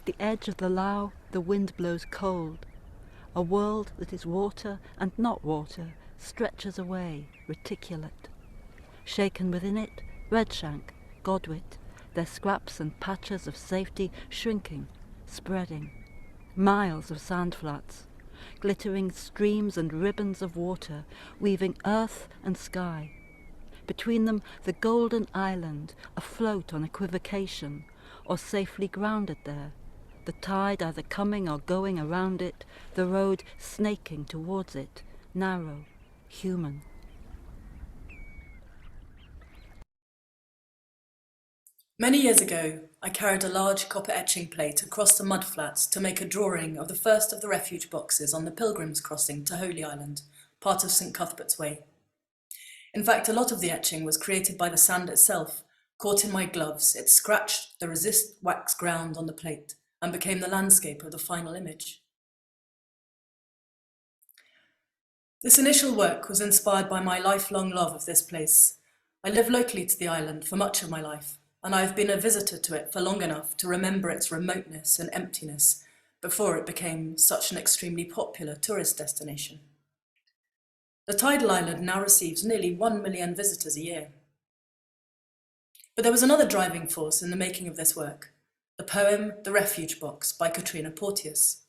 the edge of the lough the wind blows cold. A world that is water and not water stretches away, reticulate. Shaken within it, redshank, godwit, their scraps and patches of safety shrinking, spreading. Miles of sandflats, glittering streams and ribbons of water, weaving earth and sky. Between them the golden island, afloat on equivocation, or safely grounded there, the tide either coming or going around it, the road snaking towards it, narrow, human. Many years ago, I carried a large copper etching plate across the mudflats to make a drawing of the first of the refuge boxes on the Pilgrim's Crossing to Holy Island, part of St Cuthbert's Way. In fact, a lot of the etching was created by the sand itself. Caught in my gloves, it scratched the resist wax ground on the plate and became the landscape of the final image. This initial work was inspired by my lifelong love of this place. I live locally to the island for much of my life, and I have been a visitor to it for long enough to remember its remoteness and emptiness before it became such an extremely popular tourist destination. The tidal island now receives nearly 1 million visitors a year. But there was another driving force in the making of this work, the poem The Refuge Box by Katrina Porteous.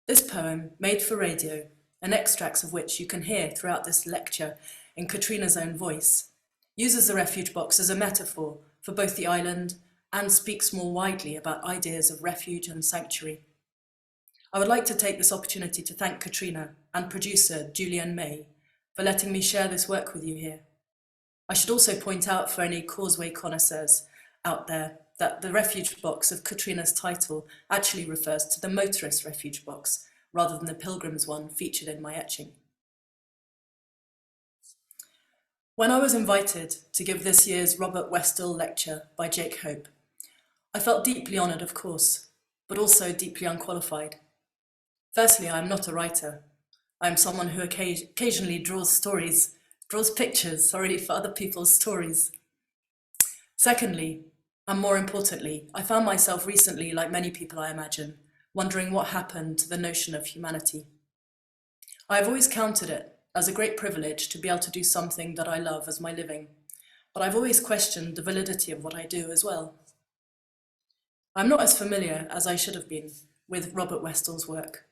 This poem, made for radio, and extracts of which you can hear throughout this lecture in Katrina's own voice, uses the refuge box as a metaphor for both the island and speaks more widely about ideas of refuge and sanctuary. I would like to take this opportunity to thank Katrina and producer Julian May for letting me share this work with you here. I should also point out for any Causeway connoisseurs out there that the refuge box of Katrina's title actually refers to the motorist refuge box rather than the pilgrim's one featured in my etching. When I was invited to give this year's Robert Westall lecture by Jake Hope, I felt deeply honoured, of course, but also deeply unqualified. Firstly, I am not a writer. I am someone who occasionally draws pictures for other people's stories. Secondly, and more importantly, I found myself recently, like many people I imagine, wondering what happened to the notion of humanity. I have always counted it as a great privilege to be able to do something that I love as my living, but I've always questioned the validity of what I do as well. I'm not as familiar as I should have been with Robert Westall's work,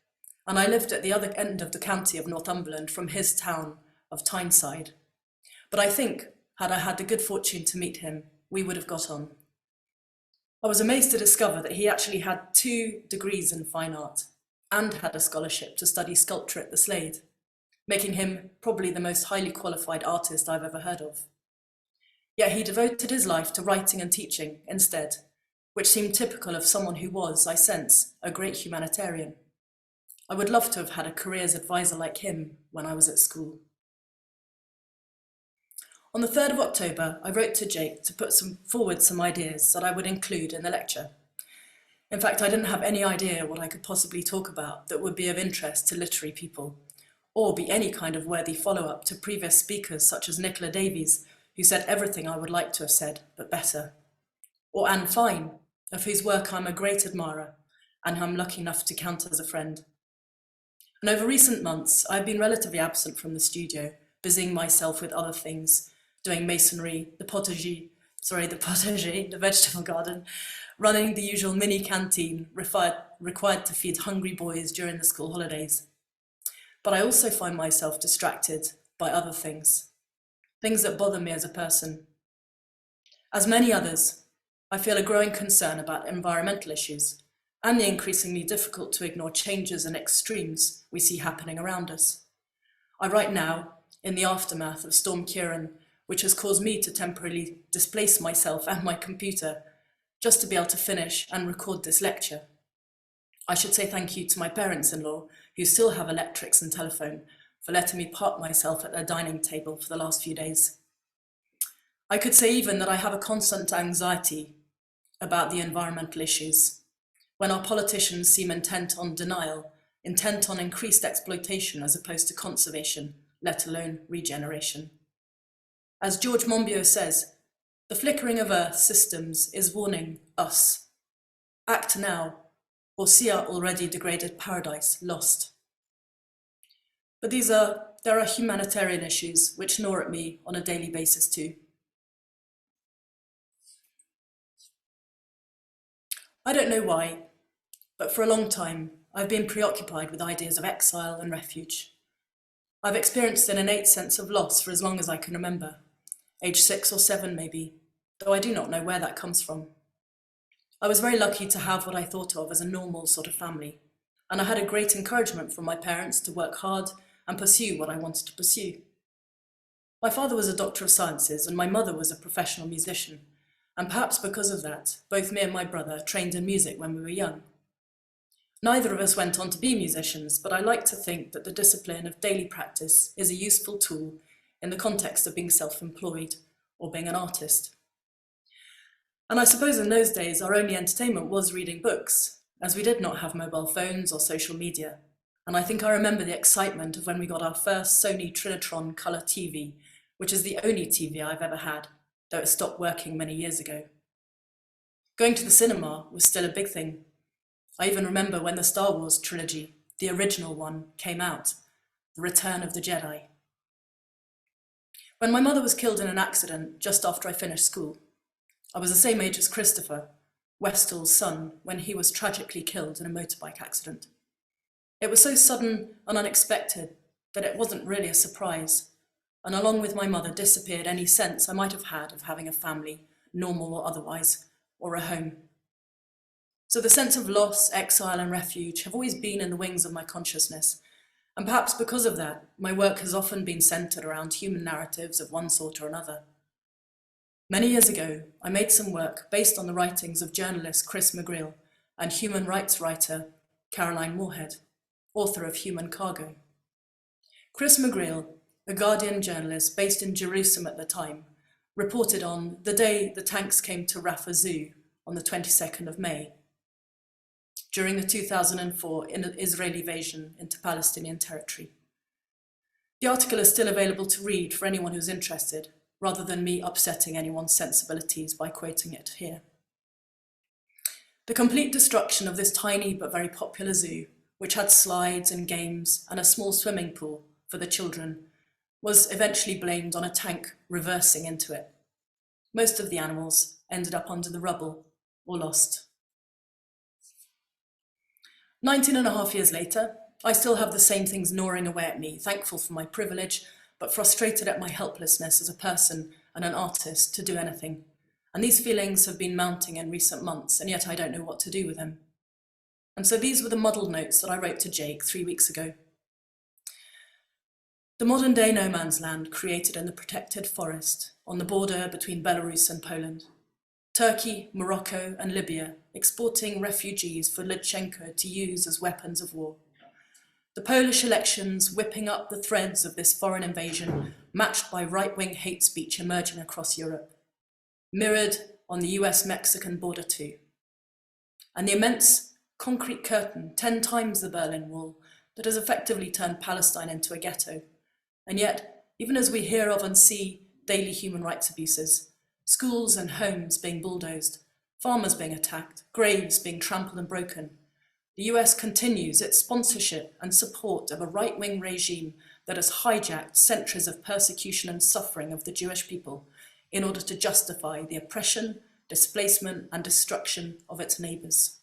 and I lived at the other end of the county of Northumberland from his town of Tyneside. But I think, had I had the good fortune to meet him, we would have got on. I was amazed to discover that he actually had 2 degrees in fine art and had a scholarship to study sculpture at the Slade, making him probably the most highly qualified artist I've ever heard of. Yet he devoted his life to writing and teaching instead, which seemed typical of someone who was, I sense, a great humanitarian. I would love to have had a careers advisor like him when I was at school. On the 3rd of October, I wrote to Jake to put forward some ideas that I would include in the lecture. In fact, I didn't have any idea what I could possibly talk about that would be of interest to literary people, or be any kind of worthy follow-up to previous speakers such as Nicola Davies, who said everything I would like to have said, but better. Or Anne Fine, of whose work I'm a great admirer, and I'm lucky enough to count as a friend. And over recent months, I've been relatively absent from the studio, busying myself with other things, doing masonry, the potager, the vegetable garden, running the usual mini canteen required to feed hungry boys during the school holidays. But I also find myself distracted by other things that bother me as a person. As many others, I feel a growing concern about environmental issues and the increasingly difficult to ignore changes and extremes we see happening around us. I write now, in the aftermath of Storm Ciarán, which has caused me to temporarily displace myself and my computer, just to be able to finish and record this lecture. I should say thank you to my parents-in-law, who still have electrics and telephone, for letting me park myself at their dining table for the last few days. I could say even that I have a constant anxiety about the environmental issues, when our politicians seem intent on denial, intent on increased exploitation as opposed to conservation, let alone regeneration. As George Monbiot says, the flickering of Earth's systems is warning us. Act now, or see our already degraded paradise lost. But there are humanitarian issues which gnaw at me on a daily basis too. I don't know why, but for a long time I've been preoccupied with ideas of exile and refuge. I've experienced an innate sense of loss for as long as I can remember, age 6 or 7 maybe, though I do not know where that comes from. I was very lucky to have what I thought of as a normal sort of family, and I had a great encouragement from my parents to work hard and pursue what I wanted to pursue. My father was a doctor of sciences and my mother was a professional musician, and perhaps because of that, both me and my brother trained in music when we were young. Neither of us went on to be musicians, but I like to think that the discipline of daily practice is a useful tool in the context of being self-employed or being an artist. And I suppose in those days our only entertainment was reading books, as we did not have mobile phones or social media. And I think I remember the excitement of when we got our first Sony Trinitron colour TV, which is the only TV I've ever had, though it stopped working many years ago. Going to the cinema was still a big thing. I even remember when the Star Wars trilogy, the original one, came out, The Return of the Jedi. When my mother was killed in an accident just after I finished school, I was the same age as Christopher, Westall's son, when he was tragically killed in a motorbike accident. It was so sudden and unexpected that it wasn't really a surprise, and along with my mother disappeared any sense I might have had of having a family, normal or otherwise, or a home. So the sense of loss, exile and refuge have always been in the wings of my consciousness, and perhaps because of that, my work has often been centred around human narratives of one sort or another. Many years ago, I made some work based on the writings of journalist Chris McGreal and human rights writer Caroline Moorhead, author of Human Cargo. Chris McGreal, a Guardian journalist based in Jerusalem at the time, reported on the day the tanks came to Rafah Zoo on the 22nd of May, during the 2004 Israeli invasion into Palestinian territory. The article is still available to read for anyone who's interested, rather than me upsetting anyone's sensibilities by quoting it here. The complete destruction of this tiny but very popular zoo, which had slides and games and a small swimming pool for the children, was eventually blamed on a tank reversing into it. Most of the animals ended up under the rubble or lost. 19.5 years later, I still have the same things gnawing away at me, thankful for my privilege, but frustrated at my helplessness as a person and an artist to do anything. And these feelings have been mounting in recent months, and yet I don't know what to do with them. And so these were the muddled notes that I wrote to Jake 3 weeks ago. The modern-day no man's land created in the protected forest on the border between Belarus and Poland. Turkey, Morocco and Libya exporting refugees for Lutsenko to use as weapons of war. The Polish elections whipping up the threads of this foreign invasion, matched by right-wing hate speech emerging across Europe. Mirrored on the US-Mexican border too. And the immense concrete curtain, 10 times the Berlin Wall, that has effectively turned Palestine into a ghetto. And yet, even as we hear of and see daily human rights abuses, schools and homes being bulldozed, farmers being attacked, graves being trampled and broken, the US continues its sponsorship and support of a right-wing regime that has hijacked centuries of persecution and suffering of the Jewish people in order to justify the oppression, displacement and destruction of its neighbours.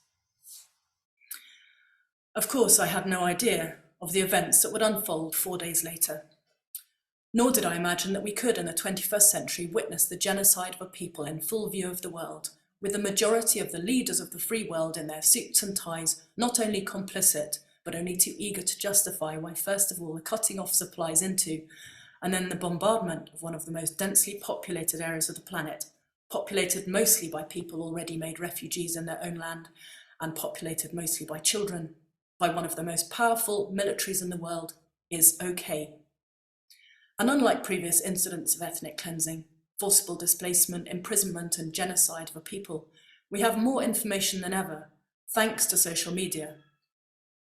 Of course, I had no idea of the events that would unfold 4 days later. Nor did I imagine that we could, in the 21st century, witness the genocide of a people in full view of the world, with the majority of the leaders of the free world in their suits and ties, not only complicit, but only too eager to justify why, first of all, the cutting off supplies into, and then the bombardment of one of the most densely populated areas of the planet, populated mostly by people already made refugees in their own land, and populated mostly by children, by one of the most powerful militaries in the world, is okay. And unlike previous incidents of ethnic cleansing, forcible displacement, imprisonment and genocide of a people, we have more information than ever, thanks to social media.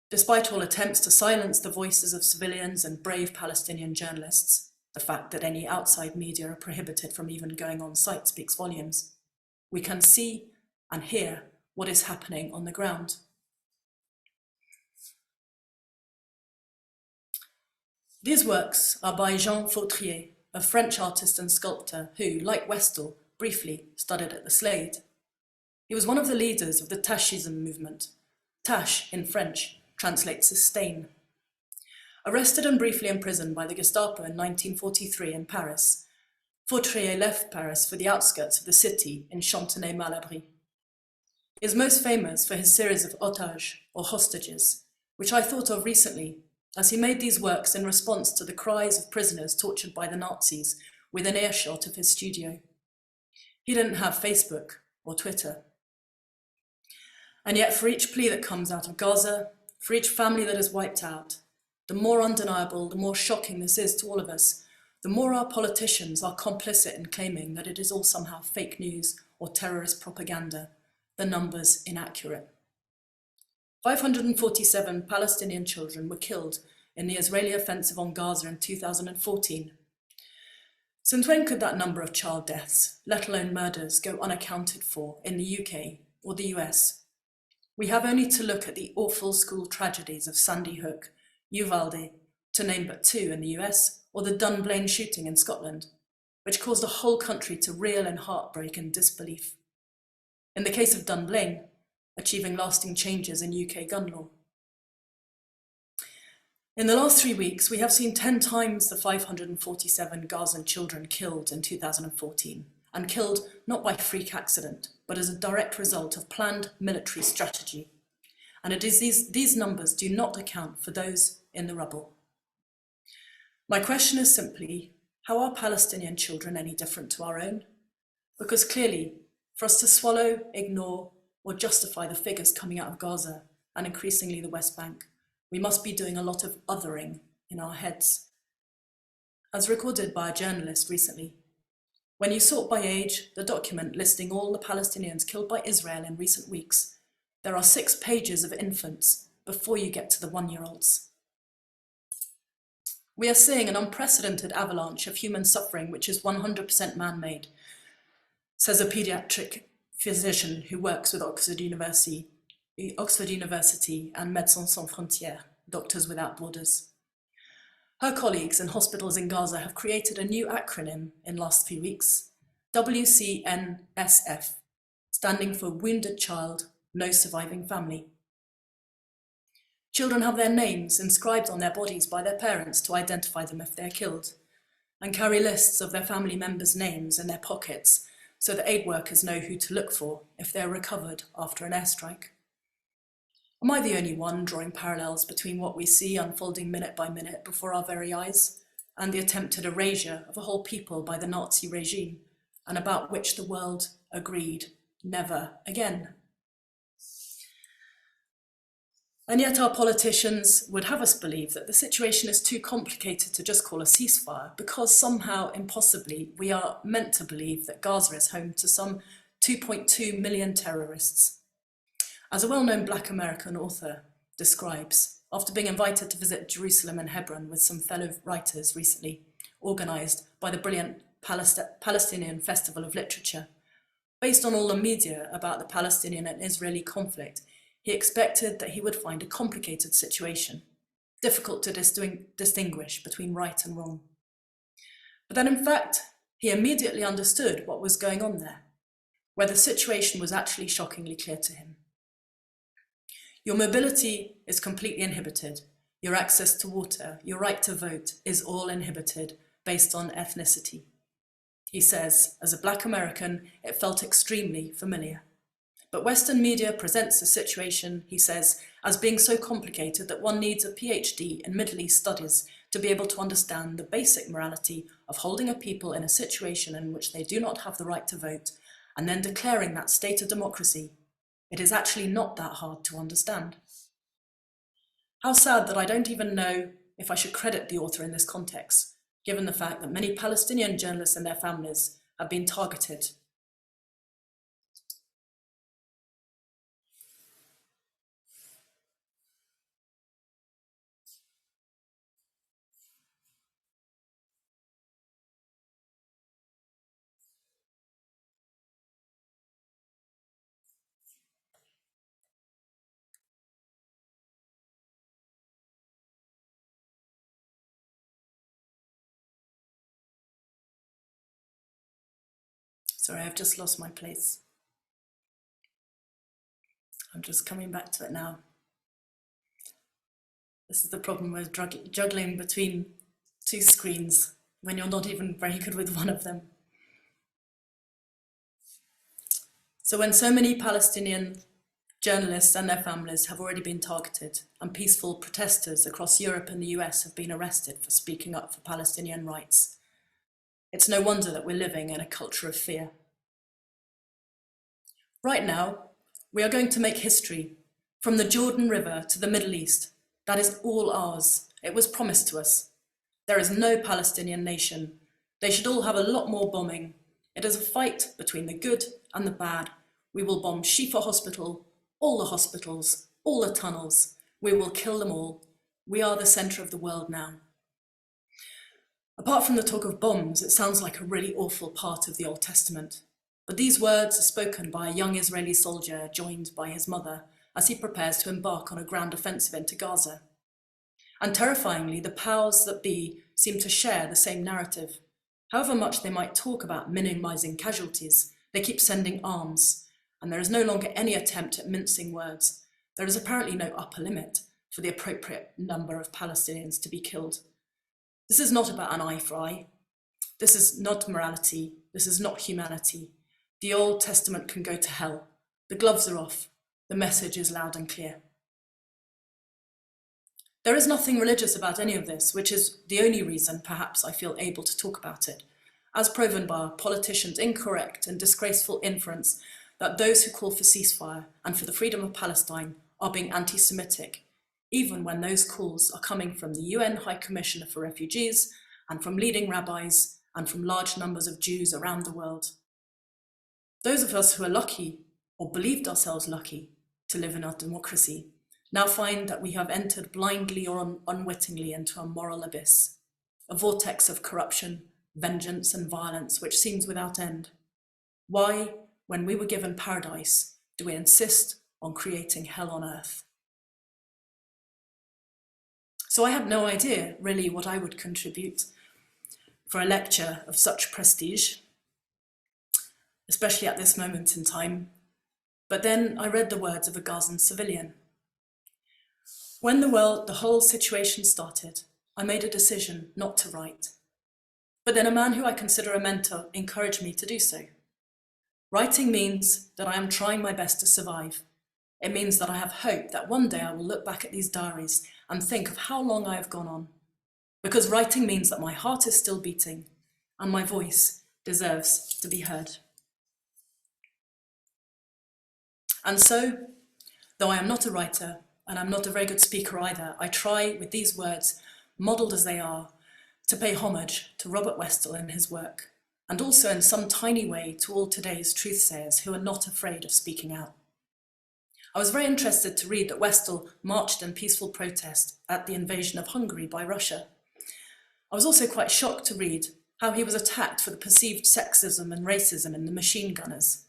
Despite all attempts to silence the voices of civilians and brave Palestinian journalists, the fact that any outside media are prohibited from even going on site speaks volumes. We can see and hear what is happening on the ground. These works are by Jean Fautrier, a French artist and sculptor who, like Westall, briefly studied at the Slade. He was one of the leaders of the Tachism movement. Tache, in French, translates as stain. Arrested and briefly imprisoned by the Gestapo in 1943 in Paris, Fautrier left Paris for the outskirts of the city in Chantenay-Malabry. He is most famous for his series of otages, or hostages, which I thought of recently, as he made these works in response to the cries of prisoners tortured by the Nazis within earshot of his studio. He didn't have Facebook or Twitter. And yet for each plea that comes out of Gaza, for each family that is wiped out, the more undeniable, the more shocking this is to all of us, the more our politicians are complicit in claiming that it is all somehow fake news or terrorist propaganda, the numbers inaccurate. 547 Palestinian children were killed in the Israeli offensive on Gaza in 2014. Since when could that number of child deaths, let alone murders, go unaccounted for in the UK or the US? We have only to look at the awful school tragedies of Sandy Hook, Uvalde, to name but two in the US, or the Dunblane shooting in Scotland, which caused a whole country to reel in heartbreak and disbelief. In the case of Dunblane, achieving lasting changes in UK gun law. In the last 3 weeks, we have seen 10 times the 547 Gazan children killed in 2014, and killed not by freak accident, but as a direct result of planned military strategy. And it is these numbers do not account for those in the rubble. My question is simply, how are Palestinian children any different to our own? Because clearly, for us to swallow, ignore, or justify the figures coming out of Gaza, and increasingly the West Bank, we must be doing a lot of othering in our heads. As recorded by a journalist recently, when you sort by age the document listing all the Palestinians killed by Israel in recent weeks, there are 6 pages of infants before you get to the 1-year-olds. We are seeing an unprecedented avalanche of human suffering which is 100% man-made, says a paediatric physician who works with Oxford University and Médecins Sans Frontières, Doctors Without Borders. Her colleagues in hospitals in Gaza have created a new acronym in last few weeks, WCNSF, standing for Wounded Child, No Surviving Family. Children have their names inscribed on their bodies by their parents to identify them if they're killed, and carry lists of their family members' names in their pockets so that aid workers know who to look for if they're recovered after an airstrike. Am I the only one drawing parallels between what we see unfolding minute by minute before our very eyes and the attempted erasure of a whole people by the Nazi regime, and about which the world agreed never again? And yet our politicians would have us believe that the situation is too complicated to just call a ceasefire, because somehow, impossibly, we are meant to believe that Gaza is home to some 2.2 million terrorists. As a well-known Black American author describes, after being invited to visit Jerusalem and Hebron with some fellow writers recently, organised by the brilliant Palestinian Festival of Literature, based on all the media about the Palestinian and Israeli conflict, he expected that he would find a complicated situation, difficult to distinguish between right and wrong. But then in fact, he immediately understood what was going on there, where the situation was actually shockingly clear to him. Your mobility is completely inhibited. Your access to water, your right to vote is all inhibited based on ethnicity. He says, as a Black American, it felt extremely familiar. But Western media presents the situation, he says, as being so complicated that one needs a PhD in Middle East studies to be able to understand the basic morality of holding a people in a situation in which they do not have the right to vote, and then declaring that state of democracy. It is actually not that hard to understand. How sad that I don't even know if I should credit the author in this context, given the fact that many Palestinian journalists and their families have been targeted. Sorry, I've just lost my place. I'm just coming back to it now. This is the problem with juggling between two screens when you're not even very good with one of them. So when so many Palestinian journalists and their families have already been targeted, and peaceful protesters across Europe and the US have been arrested for speaking up for Palestinian rights, it's no wonder that we're living in a culture of fear. Right now, we are going to make history. From the Jordan River to the Middle East, that is all ours. It was promised to us. There is no Palestinian nation. They should all have a lot more bombing. It is a fight between the good and the bad. We will bomb Shifa Hospital, all the hospitals, all the tunnels. We will kill them all. We are the centre of the world now. Apart from the talk of bombs, it sounds like a really awful part of the Old Testament. But these words are spoken by a young Israeli soldier joined by his mother as he prepares to embark on a ground offensive into Gaza. And terrifyingly, the powers that be seem to share the same narrative. However much they might talk about minimising casualties, they keep sending arms, and there is no longer any attempt at mincing words. There is apparently no upper limit for the appropriate number of Palestinians to be killed. This is not about an eye for eye. This is not morality. This is not humanity. The Old Testament can go to hell. The gloves are off. The message is loud and clear. There is nothing religious about any of this, which is the only reason, perhaps, I feel able to talk about it, as proven by our politicians' incorrect and disgraceful inference that those who call for ceasefire and for the freedom of Palestine are being anti-Semitic, even when those calls are coming from the UN High Commissioner for Refugees and from leading rabbis and from large numbers of Jews around the world. Those of us who are lucky, or believed ourselves lucky, to live in our democracy, now find that we have entered blindly or unwittingly into a moral abyss, a vortex of corruption, vengeance and violence which seems without end. Why, when we were given paradise, do we insist on creating hell on earth? So I had no idea really what I would contribute for a lecture of such prestige, especially at this moment in time. But then I read the words of a Gazan civilian. When the whole situation started, I made a decision not to write. But then a man who I consider a mentor encouraged me to do so. Writing means that I am trying my best to survive. It means that I have hope that one day I will look back at these diaries and think of how long I have gone on. Because writing means that my heart is still beating and my voice deserves to be heard. And so, though I am not a writer, and I'm not a very good speaker either, I try with these words, modelled as they are, to pay homage to Robert Westall in his work, and also in some tiny way to all today's truth-sayers who are not afraid of speaking out. I was very interested to read that Westall marched in peaceful protest at the invasion of Hungary by Russia. I was also quite shocked to read how he was attacked for the perceived sexism and racism in the machine gunners.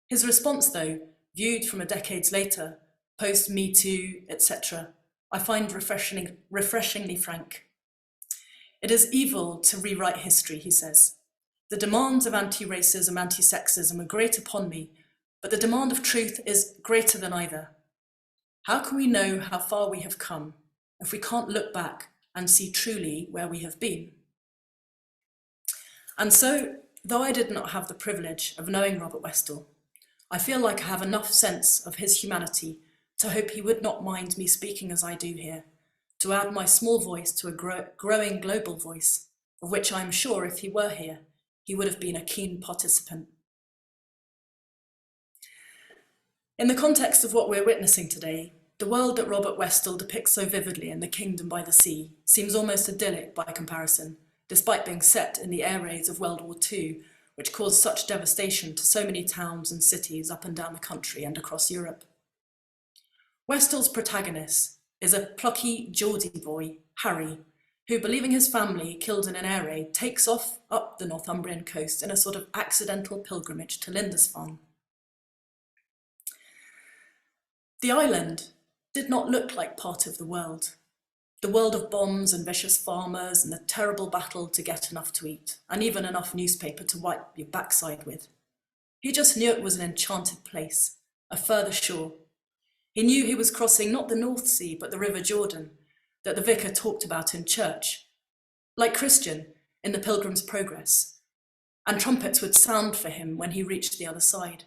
His response, though, viewed from a decades later, post-Me Too, etc., I find refreshingly frank. It is evil to rewrite history, he says. The demands of anti-racism, anti-sexism are great upon me, but the demand of truth is greater than either. How can we know how far we have come if we can't look back and see truly where we have been? And so, though I did not have the privilege of knowing Robert Westall, I feel like I have enough sense of his humanity to hope he would not mind me speaking as I do here, to add my small voice to a growing global voice, of which I am sure if he were here, he would have been a keen participant. In the context of what we're witnessing today, the world that Robert Westall depicts so vividly in The Kingdom by the Sea seems almost idyllic by comparison, despite being set in the air raids of World War II, which caused such devastation to so many towns and cities up and down the country and across Europe. Westall's protagonist is a plucky Geordie boy, Harry, who, believing his family killed in an air raid, takes off up the Northumbrian coast in a sort of accidental pilgrimage to Lindisfarne. The island did not look like part of the world. The world of bombs and vicious farmers and the terrible battle to get enough to eat, and even enough newspaper to wipe your backside with. He just knew it was an enchanted place, a further shore. He knew he was crossing not the North Sea, but the River Jordan, that the vicar talked about in church, like Christian in the Pilgrim's Progress, and trumpets would sound for him when he reached the other side.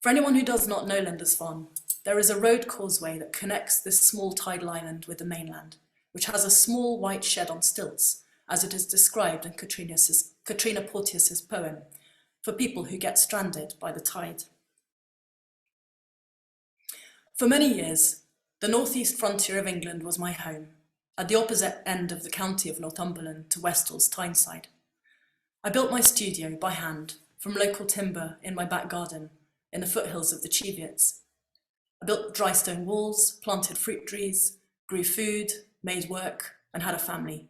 For anyone who does not know Lindisfarne, there is a road causeway that connects this small tidal island with the mainland, which has a small white shed on stilts, as it is described in Katrina Porteous's poem, for people who get stranded by the tide. For many years, the northeast frontier of England was my home, at the opposite end of the county of Northumberland to Westall's Tyneside. I built my studio by hand from local timber in my back garden in the foothills of the Cheviots. I built dry stone walls, planted fruit trees, grew food, made work, and had a family.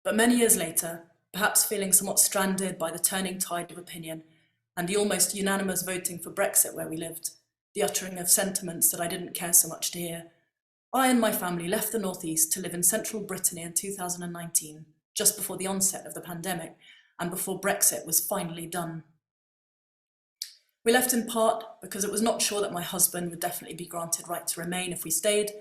But many years later, perhaps feeling somewhat stranded by the turning tide of opinion and the almost unanimous voting for Brexit where we lived, the uttering of sentiments that I didn't care so much to hear, I and my family left the northeast to live in central Brittany in 2019, just before the onset of the pandemic and before Brexit was finally done. We left in part because it was not sure that my husband would definitely be granted right to remain if we stayed,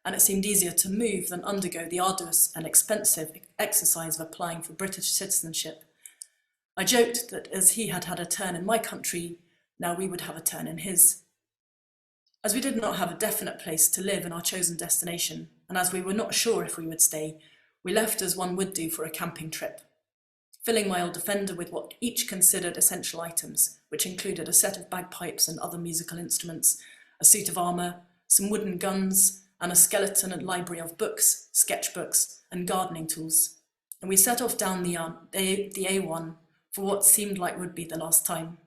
and it seemed easier to move than undergo the arduous and expensive exercise of applying for British citizenship. I joked that as he had had a turn in my country, now we would have a turn in his. As we did not have a definite place to live in our chosen destination, and as we were not sure if we would stay, we left as one would do for a camping trip, filling my old Defender with what each considered essential items, which included a set of bagpipes and other musical instruments, a suit of armour, some wooden guns, and a skeleton and library of books, sketchbooks, and gardening tools. And we set off down the A1 for what seemed like would be the last time.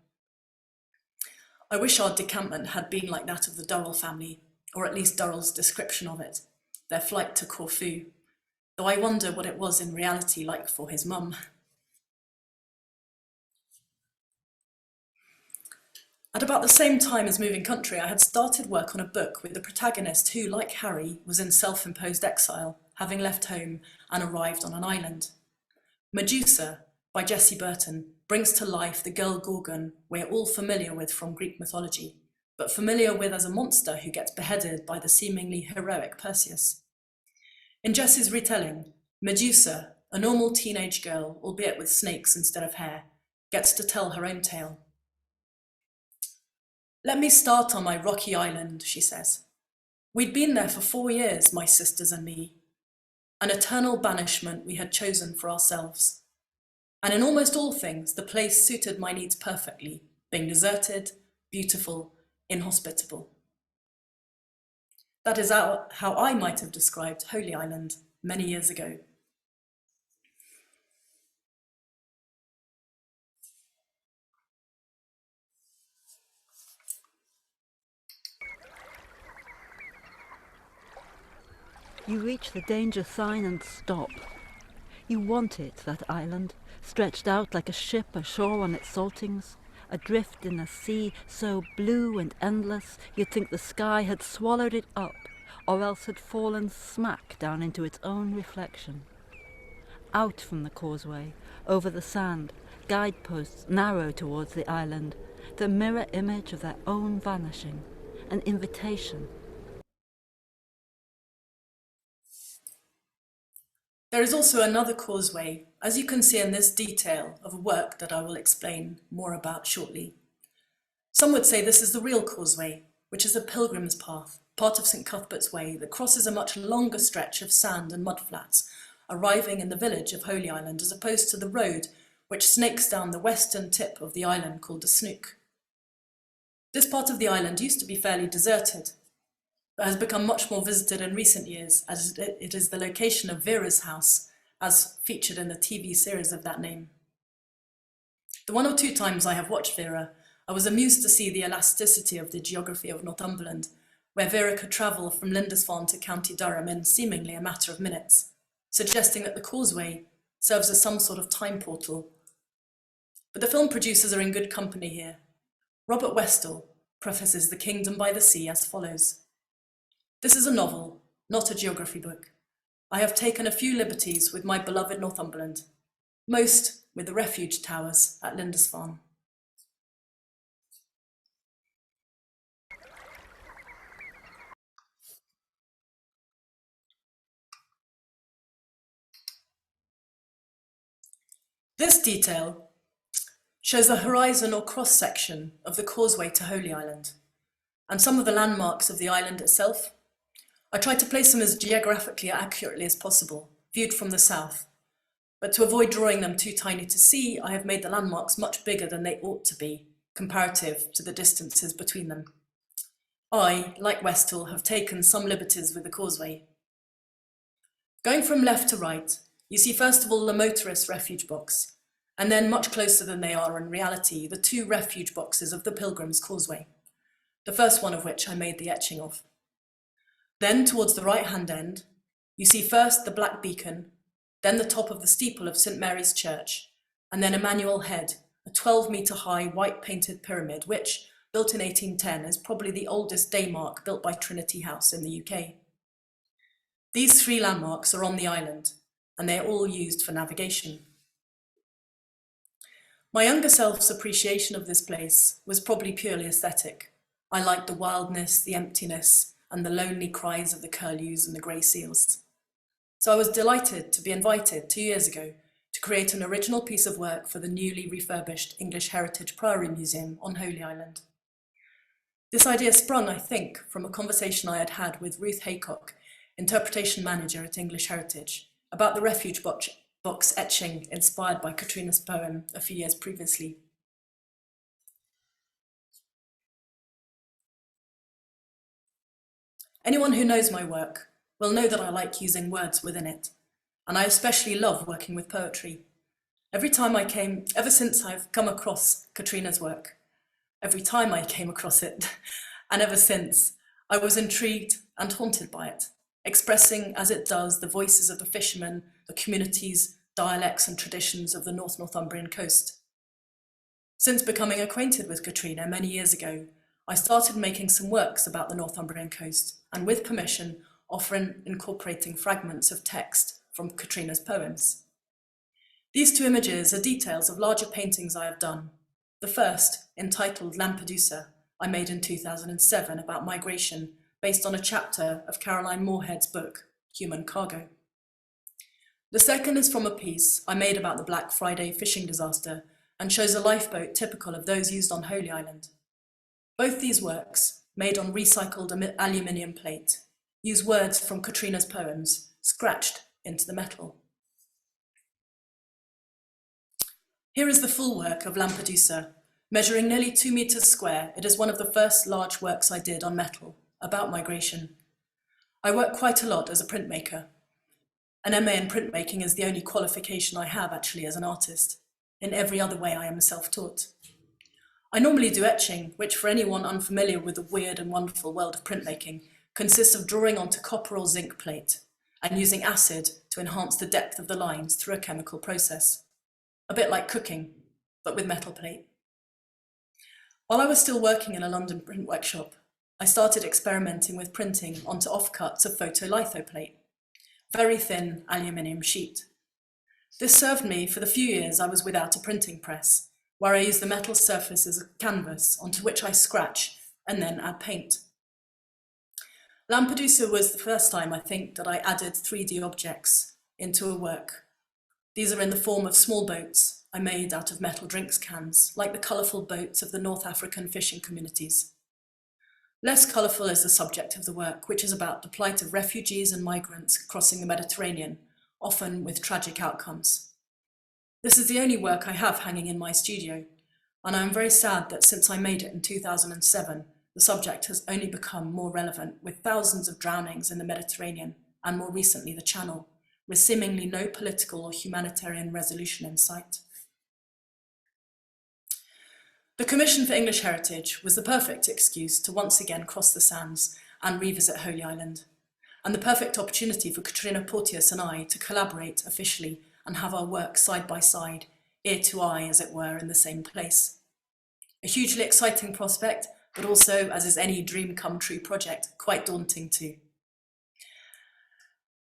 I wish our decampment had been like that of the Durrell family, or at least Durrell's description of it, their flight to Corfu, though I wonder what it was in reality like for his mum. At about the same time as moving country, I had started work on a book with a protagonist who, like Harry, was in self-imposed exile, having left home and arrived on an island. Medusa, by Jessie Burton, brings to life the girl Gorgon we're all familiar with from Greek mythology, but familiar with as a monster who gets beheaded by the seemingly heroic Perseus. In Jessie's retelling, Medusa, a normal teenage girl, albeit with snakes instead of hair, gets to tell her own tale. "Let me start on my rocky island," she says. "We'd been there for 4 years, my sisters and me. An eternal banishment we had chosen for ourselves. And in almost all things, the place suited my needs perfectly, being deserted, beautiful, inhospitable." That is how I might have described Holy Island many years ago. You reach the danger sign and stop. You want it, that island, stretched out like a ship ashore on its saltings, adrift in a sea so blue and endless you'd think the sky had swallowed it up, or else had fallen smack down into its own reflection. Out from the causeway, over the sand, guideposts narrow towards the island, the mirror image of their own vanishing, an invitation. There is also another causeway, as you can see in this detail of a work that I will explain more about shortly. Some would say this is the real causeway, which is a pilgrim's path, part of St Cuthbert's Way, that crosses a much longer stretch of sand and mudflats, arriving in the village of Holy Island, as opposed to the road which snakes down the western tip of the island called the Snook. This part of the island used to be fairly deserted, but has become much more visited in recent years, as it is the location of Vera's house, as featured in the TV series of that name. The 1 or 2 times I have watched Vera, I was amused to see the elasticity of the geography of Northumberland, where Vera could travel from Lindisfarne to County Durham in seemingly a matter of minutes, suggesting that the causeway serves as some sort of time portal. But the film producers are in good company here. Robert Westall prefaces The Kingdom by the Sea as follows. "This is a novel, not a geography book. I have taken a few liberties with my beloved Northumberland, most with the refuge towers at Lindisfarne. This detail shows a horizon or cross-section of the causeway to Holy Island, and some of the landmarks of the island itself. I tried to place them as geographically accurately as possible, viewed from the south, but to avoid drawing them too tiny to see, I have made the landmarks much bigger than they ought to be, comparative to the distances between them. I, like Westall, have taken some liberties with the causeway. Going from left to right, you see first of all the motorist refuge box, and then much closer than they are in reality, the two refuge boxes of the Pilgrim's Causeway, the first one of which I made the etching of. Then towards the right-hand end, you see first the black beacon, then the top of the steeple of St Mary's Church, and then Emmanuel Head, a 12-metre high white-painted pyramid which, built in 1810, is probably the oldest day mark built by Trinity House in the UK. These three landmarks are on the island, and they are all used for navigation. My younger self's appreciation of this place was probably purely aesthetic. I liked the wildness, the emptiness, and the lonely cries of the curlews and the grey seals. So I was delighted to be invited 2 years ago to create an original piece of work for the newly refurbished English Heritage Priory Museum on Holy Island. This idea sprung, I think, from a conversation I had had with Ruth Haycock, interpretation manager at English Heritage, about the refuge box etching inspired by Katrina's poem a few years previously. Anyone who knows my work will know that I like using words within it, and I especially love working with poetry. Ever since I've come across Katrina's work, every time I came across it, and ever since, I was intrigued and haunted by it, expressing as it does the voices of the fishermen, the communities, dialects and traditions of the North Northumbrian coast. Since becoming acquainted with Katrina many years ago, I started making some works about the Northumbrian coast, and with permission, often incorporating fragments of text from Katrina's poems. These two images are details of larger paintings I have done. The first, entitled Lampedusa, I made in 2007 about migration, based on a chapter of Caroline Moorhead's book, Human Cargo. The second is from a piece I made about the Black Friday fishing disaster and shows a lifeboat typical of those used on Holy Island. Both these works, made on recycled aluminium plate, use words from Katrina's poems scratched into the metal. Here is the full work of Lampedusa. Measuring nearly 2 meters square, it is one of the first large works I did on metal, about migration. I work quite a lot as a printmaker. An MA in printmaking is the only qualification I have actually as an artist. In every other way I am self-taught. I normally do etching, which for anyone unfamiliar with the weird and wonderful world of printmaking, consists of drawing onto copper or zinc plate and using acid to enhance the depth of the lines through a chemical process. A bit like cooking, but with metal plate. While I was still working in a London print workshop, I started experimenting with printing onto offcuts of photolithoplate, very thin aluminium sheet. This served me for the few years I was without a printing press, where I use the metal surface as a canvas onto which I scratch and then add paint. Lampedusa was the first time, I think, that I added 3D objects into a work. These are in the form of small boats I made out of metal drinks cans, like the colourful boats of the North African fishing communities. Less colourful is the subject of the work, which is about the plight of refugees and migrants crossing the Mediterranean, often with tragic outcomes. This is the only work I have hanging in my studio, and I am very sad that since I made it in 2007, the subject has only become more relevant, with thousands of drownings in the Mediterranean, and more recently the Channel, with seemingly no political or humanitarian resolution in sight. The Commission for English Heritage was the perfect excuse to once again cross the sands and revisit Holy Island, and the perfect opportunity for Katrina Porteous and I to collaborate officially and have our work side by side, ear to eye, as it were, in the same place. A hugely exciting prospect, but also, as is any dream come true project, quite daunting too.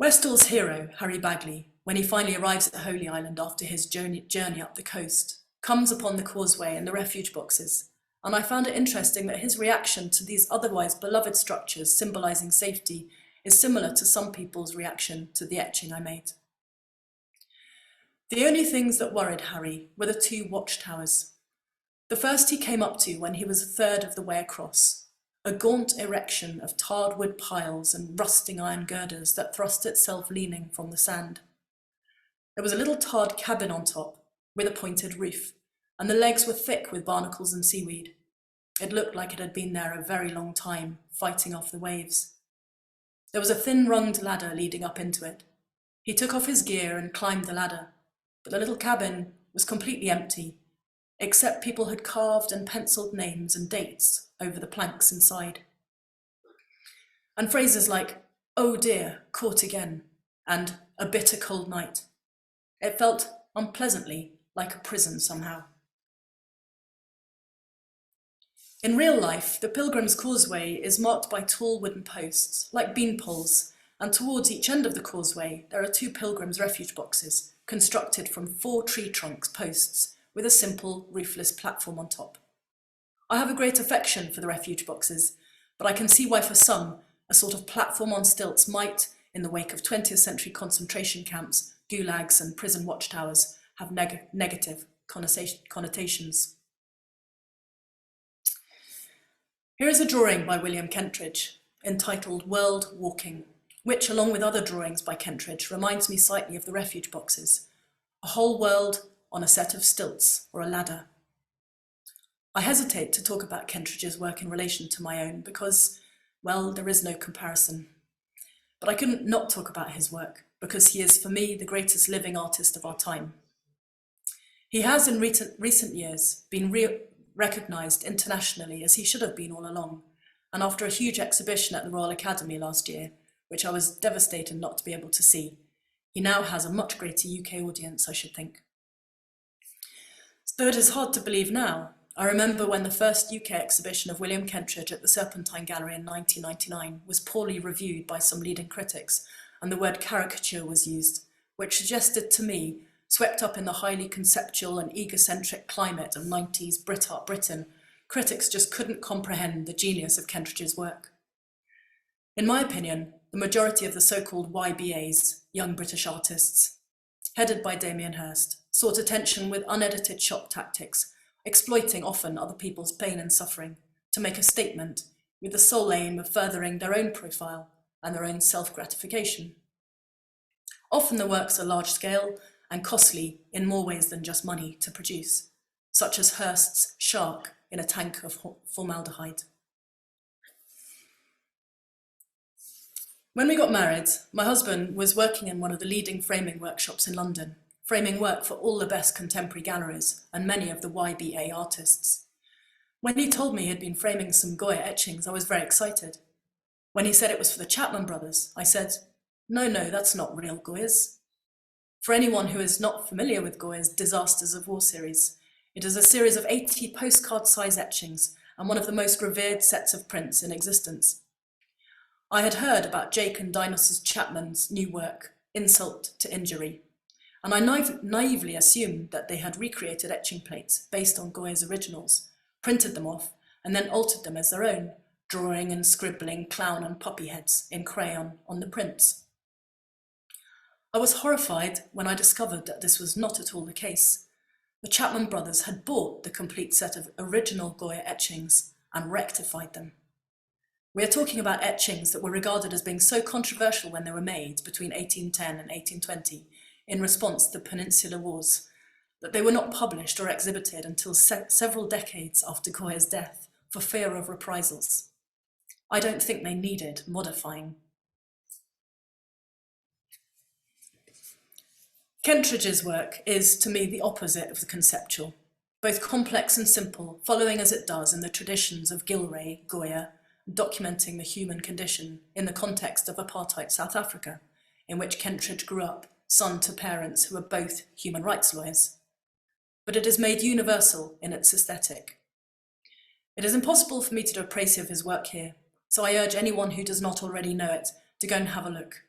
Westall's hero, Harry Bagley, when he finally arrives at the Holy Island after his journey up the coast, comes upon the causeway and the refuge boxes, and I found it interesting that his reaction to these otherwise beloved structures symbolising safety is similar to some people's reaction to the etching I made. The only things that worried Harry were the two watchtowers. The first he came up to when he was a third of the way across, a gaunt erection of tarred wood piles and rusting iron girders that thrust itself leaning from the sand. There was a little tarred cabin on top with a pointed roof, and the legs were thick with barnacles and seaweed. It looked like it had been there a very long time, fighting off the waves. There was a thin runged ladder leading up into it. He took off his gear and climbed the ladder, but the little cabin was completely empty, except people had carved and penciled names and dates over the planks inside. And phrases like, "Oh dear, caught again," and "a bitter cold night." It felt unpleasantly like a prison somehow. In real life, the Pilgrim's Causeway is marked by tall wooden posts, like bean poles, and towards each end of the causeway there are two pilgrims' refuge boxes, constructed from 4 tree trunks posts, with a simple, roofless platform on top. I have a great affection for the refuge boxes, but I can see why for some, a sort of platform on stilts might, in the wake of 20th century concentration camps, gulags and prison watchtowers, have negative connotations. Here is a drawing by William Kentridge, entitled World Walking, which, along with other drawings by Kentridge, reminds me slightly of the refuge boxes, a whole world on a set of stilts or a ladder. I hesitate to talk about Kentridge's work in relation to my own because, well, there is no comparison. But I couldn't not talk about his work because he is, for me, the greatest living artist of our time. He has, in recent years, been recognised internationally, as he should have been all along, and after a huge exhibition at the Royal Academy last year, which I was devastated not to be able to see, he now has a much greater UK audience, I should think. Though it is hard to believe now, I remember when the first UK exhibition of William Kentridge at the Serpentine Gallery in 1999 was poorly reviewed by some leading critics, and the word caricature was used, which suggested to me, swept up in the highly conceptual and egocentric climate of 90s Brit Art Britain, critics just couldn't comprehend the genius of Kentridge's work. In my opinion, the majority of the so-called YBAs, Young British Artists, headed by Damien Hirst, sought attention with unedited shock tactics, exploiting often other people's pain and suffering to make a statement with the sole aim of furthering their own profile and their own self-gratification. Often the works are large-scale and costly in more ways than just money to produce, such as Hirst's Shark in a tank of formaldehyde. When we got married, my husband was working in one of the leading framing workshops in London, framing work for all the best contemporary galleries and many of the YBA artists. When he told me he had been framing some Goya etchings, I was very excited. When he said it was for the Chapman brothers, I said, no, that's not real Goyas. For anyone who is not familiar with Goya's Disasters of War series, it is a series of 80 postcard-size etchings and one of the most revered sets of prints in existence. I had heard about Jake and Dionysus Chapman's new work, Insult to Injury, and I naively assumed that they had recreated etching plates based on Goya's originals, printed them off, and then altered them as their own, drawing and scribbling clown and puppy heads in crayon on the prints. I was horrified when I discovered that this was not at all the case. The Chapman brothers had bought the complete set of original Goya etchings and rectified them. We are talking about etchings that were regarded as being so controversial when they were made between 1810 and 1820 in response to the Peninsular Wars, that they were not published or exhibited until several decades after Goya's death for fear of reprisals. I don't think they needed modifying. Kentridge's work is, to me, the opposite of the conceptual, both complex and simple, following as it does in the traditions of Gilray, Goya, documenting the human condition in the context of apartheid South Africa, in which Kentridge grew up, son to parents who were both human rights lawyers. But it is made universal in its aesthetic. It is impossible for me to do a précis of his work here, so I urge anyone who does not already know it to go and have a look.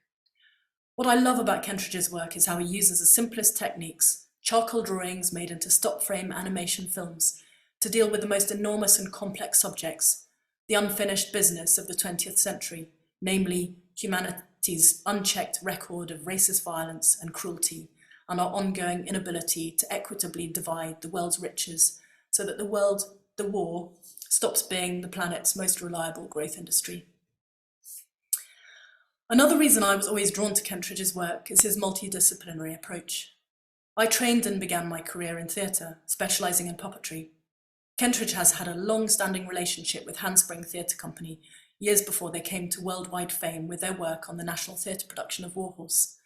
What I love about Kentridge's work is how he uses the simplest techniques, charcoal drawings made into stop-frame animation films, to deal with the most enormous and complex subjects, the unfinished business of the 20th century, namely humanity's unchecked record of racist violence and cruelty, and our ongoing inability to equitably divide the world's riches so that the war, stops being the planet's most reliable growth industry. Another reason I was always drawn to Kentridge's work is his multidisciplinary approach. I trained and began my career in theatre, specialising in puppetry. Kentridge has had a long-standing relationship with Handspring Theatre Company years before they came to worldwide fame with their work on the National Theatre production of Warhorse,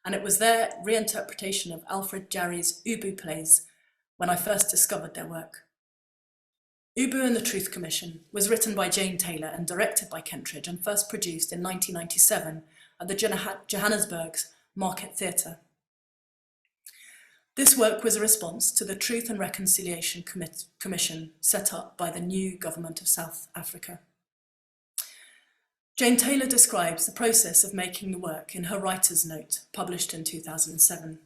and it was their reinterpretation of Alfred Jarry's Ubu plays when I first discovered their work. Ubu and the Truth Commission was written by Jane Taylor and directed by Kentridge and first produced in 1997 at the Johannesburg's Market Theatre. This work was a response to the Truth and Reconciliation Commission set up by the new government of South Africa. Jane Taylor describes the process of making the work in her writer's note, published in 2007.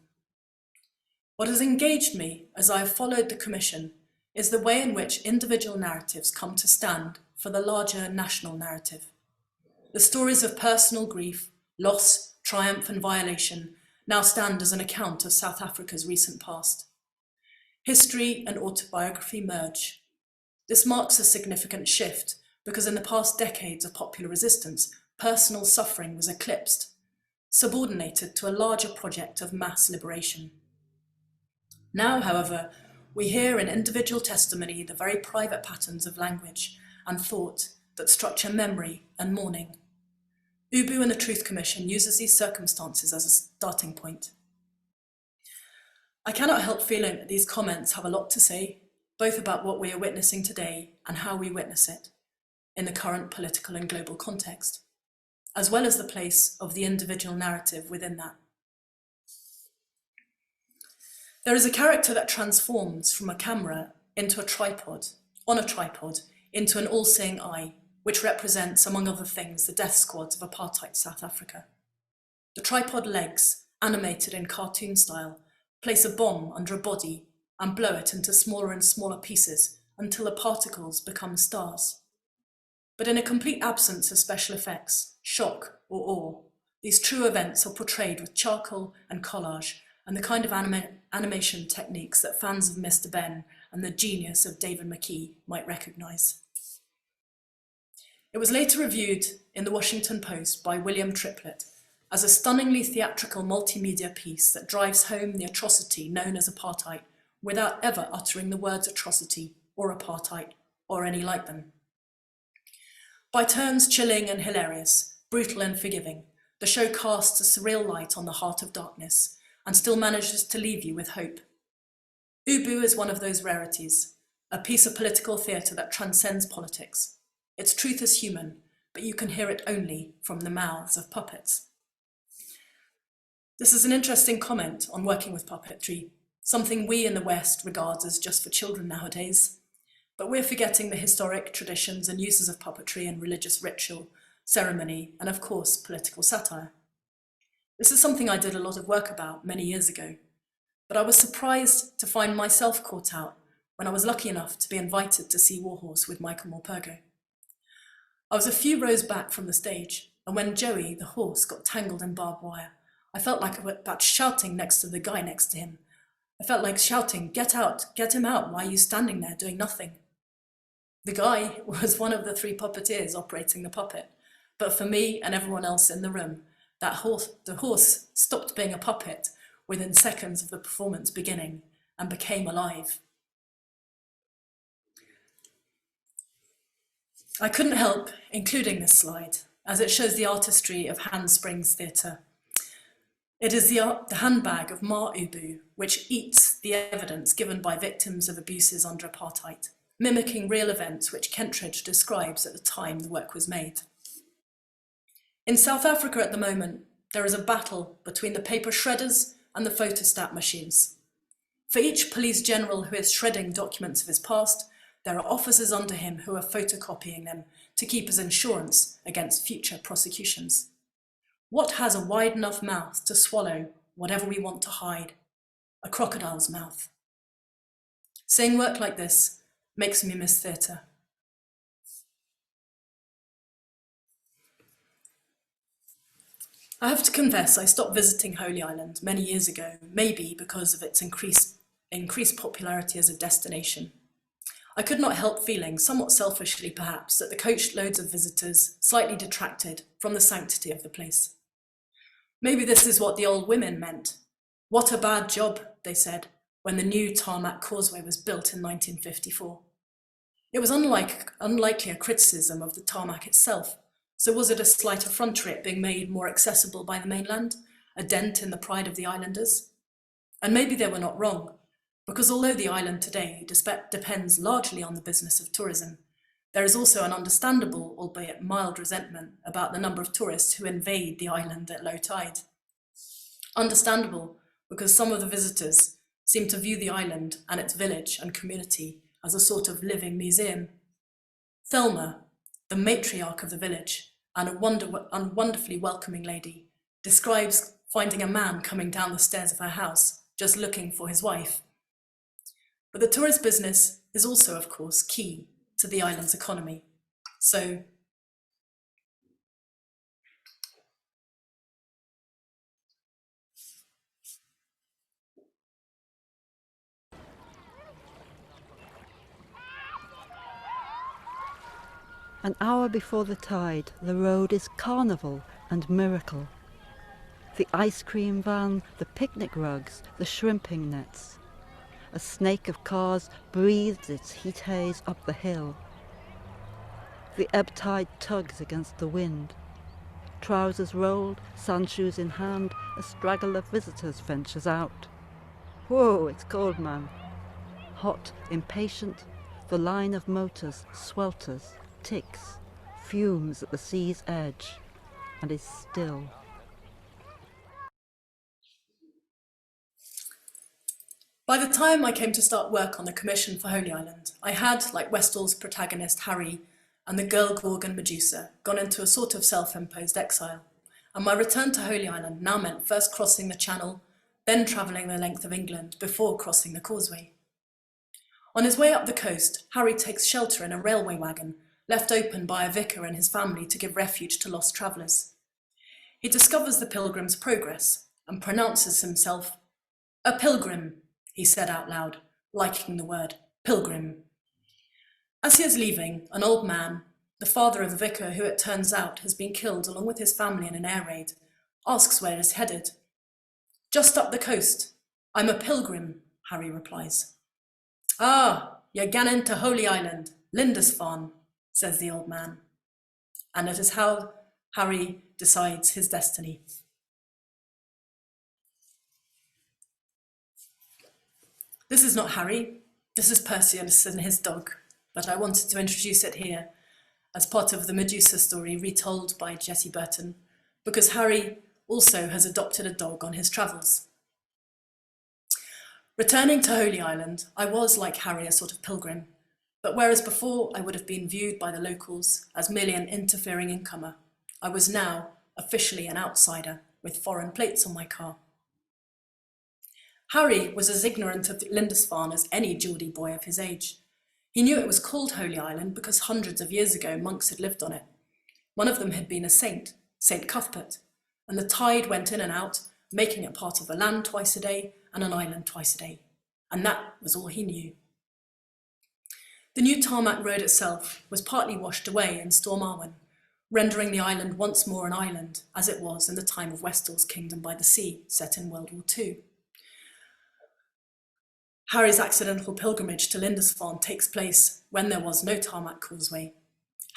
What has engaged me as I have followed the Commission is the way in which individual narratives come to stand for the larger national narrative. The stories of personal grief, loss, triumph and violation now stand as an account of South Africa's recent past. History and autobiography merge. This marks a significant shift because in the past decades of popular resistance, personal suffering was eclipsed, subordinated to a larger project of mass liberation. Now, however, we hear in individual testimony the very private patterns of language and thought that structure memory and mourning. Ubu and the Truth Commission uses these circumstances as a starting point. I cannot help feeling that these comments have a lot to say, both about what we are witnessing today and how we witness it in the current political and global context, as well as the place of the individual narrative within that. There is a character that transforms from a camera into a tripod, on a tripod, into an all-seeing eye, which represents, among other things, the death squads of apartheid South Africa. The tripod legs, animated in cartoon style, place a bomb under a body and blow it into smaller and smaller pieces until the particles become stars. But in a complete absence of special effects, shock or awe, these true events are portrayed with charcoal and collage and the kind of animation techniques that fans of Mr. Ben and the genius of David McKee might recognise. It was later reviewed in the Washington Post by William Triplett as a stunningly theatrical multimedia piece that drives home the atrocity known as apartheid without ever uttering the words atrocity or apartheid or any like them. By turns chilling and hilarious, brutal and forgiving, the show casts a surreal light on the heart of darkness and still manages to leave you with hope. Ubu is one of those rarities, a piece of political theatre that transcends politics. Its truth is human, but you can hear it only from the mouths of puppets. This is an interesting comment on working with puppetry, something we in the West regard as just for children nowadays, but we're forgetting the historic traditions and uses of puppetry in religious ritual, ceremony, and of course, political satire. This is something I did a lot of work about many years ago, but I was surprised to find myself caught out when I was lucky enough to be invited to see Warhorse with Michael Morpurgo. I was a few rows back from the stage, and when Joey, the horse, got tangled in barbed wire, I felt like I was about shouting next to the guy next to him. I felt like shouting, "Get out, get him out, why are you standing there doing nothing?" The guy was one of the 3 puppeteers operating the puppet, but for me and everyone else in the room, the horse stopped being a puppet within seconds of the performance beginning and became alive. I couldn't help including this slide, as it shows the artistry of Handsprings Theatre. It is the handbag of Ma Ubu, which eats the evidence given by victims of abuses under apartheid, mimicking real events which Kentridge describes at the time the work was made. In South Africa at the moment, there is a battle between the paper shredders and the photostat machines. For each police general who is shredding documents of his past, there are officers under him who are photocopying them to keep as insurance against future prosecutions. What has a wide enough mouth to swallow whatever we want to hide? A crocodile's mouth. Seeing work like this makes me miss theatre. I have to confess I stopped visiting Holy Island many years ago, maybe because of its increased popularity as a destination. I could not help feeling, somewhat selfishly perhaps, that the coach loads of visitors slightly detracted from the sanctity of the place. Maybe this is what the old women meant. What a bad job, they said, when the new tarmac causeway was built in 1954. It was unlikely a criticism of the tarmac itself, so was it a slight effrontery at being made more accessible by the mainland, a dent in the pride of the islanders? And maybe they were not wrong, because although the island today depends largely on the business of tourism, there is also an understandable, albeit mild, resentment about the number of tourists who invade the island at low tide. Understandable because some of the visitors seem to view the island and its village and community as a sort of living museum. Thelma, the matriarch of the village and a wonderfully welcoming lady, describes finding a man coming down the stairs of her house just looking for his wife. But the tourist business is also, of course, key to the island's economy. So an hour before the tide, the road is carnival and miracle. The ice cream van, the picnic rugs, the shrimping nets. A snake of cars breathes its heat haze up the hill. The ebb tide tugs against the wind. Trousers rolled, sandshoes in hand, a straggle of visitors ventures out. Whoa, it's cold, man. Hot, impatient, the line of motors swelters, ticks, fumes at the sea's edge, and is still. by the time I came to start work on the commission for Holy Island, I had, like Westall's protagonist Harry and the girl Gorgon Medusa, gone into a sort of self-imposed exile, and my return to Holy Island now meant first crossing the Channel, then travelling the length of England before crossing the causeway. On his way up the coast, Harry takes shelter in a railway wagon left open by a vicar and his family to give refuge to lost travellers. He discovers the Pilgrim's Progress and pronounces himself a pilgrim, he said out loud, liking the word pilgrim. As he is leaving, an old man, the father of the vicar who it turns out has been killed along with his family in an air raid, asks where he is headed. Just up the coast. I'm a pilgrim, Harry replies. Ah, you're gannin to Holy Island, Lindisfarne, says the old man. And it is how Harry decides his destiny. This is not Harry, this is Perseus and his dog, but I wanted to introduce it here as part of the Medusa story retold by Jessie Burton, because Harry also has adopted a dog on his travels. Returning to Holy Island, I was, like Harry, a sort of pilgrim, but whereas before I would have been viewed by the locals as merely an interfering incomer, I was now officially an outsider with foreign plates on my car. Harry was as ignorant of Lindisfarne as any Geordie boy of his age. He knew it was called Holy Island because hundreds of years ago monks had lived on it. One of them had been a saint, Saint Cuthbert, and the tide went in and out, making it part of a land twice a day and an island twice a day. And that was all he knew. The new tarmac road itself was partly washed away in Storm Arwen, rendering the island once more an island, as it was in the time of Westall's Kingdom by the Sea, set in World War II. Harry's accidental pilgrimage to Lindisfarne takes place when there was no tarmac causeway.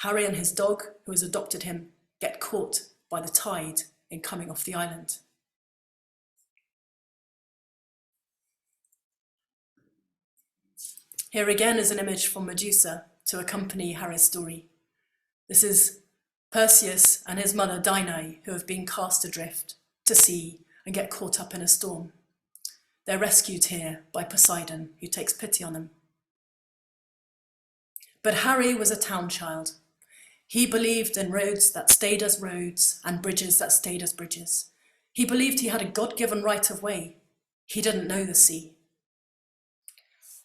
Harry and his dog, who has adopted him, get caught by the tide in coming off the island. Here again is an image from Medusa to accompany Harry's story. This is Perseus and his mother Danae, who have been cast adrift to sea and get caught up in a storm. They're rescued here by Poseidon, who takes pity on them. But Harry was a town child. He believed in roads that stayed as roads and bridges that stayed as bridges. He believed he had a God-given right of way. He didn't know the sea.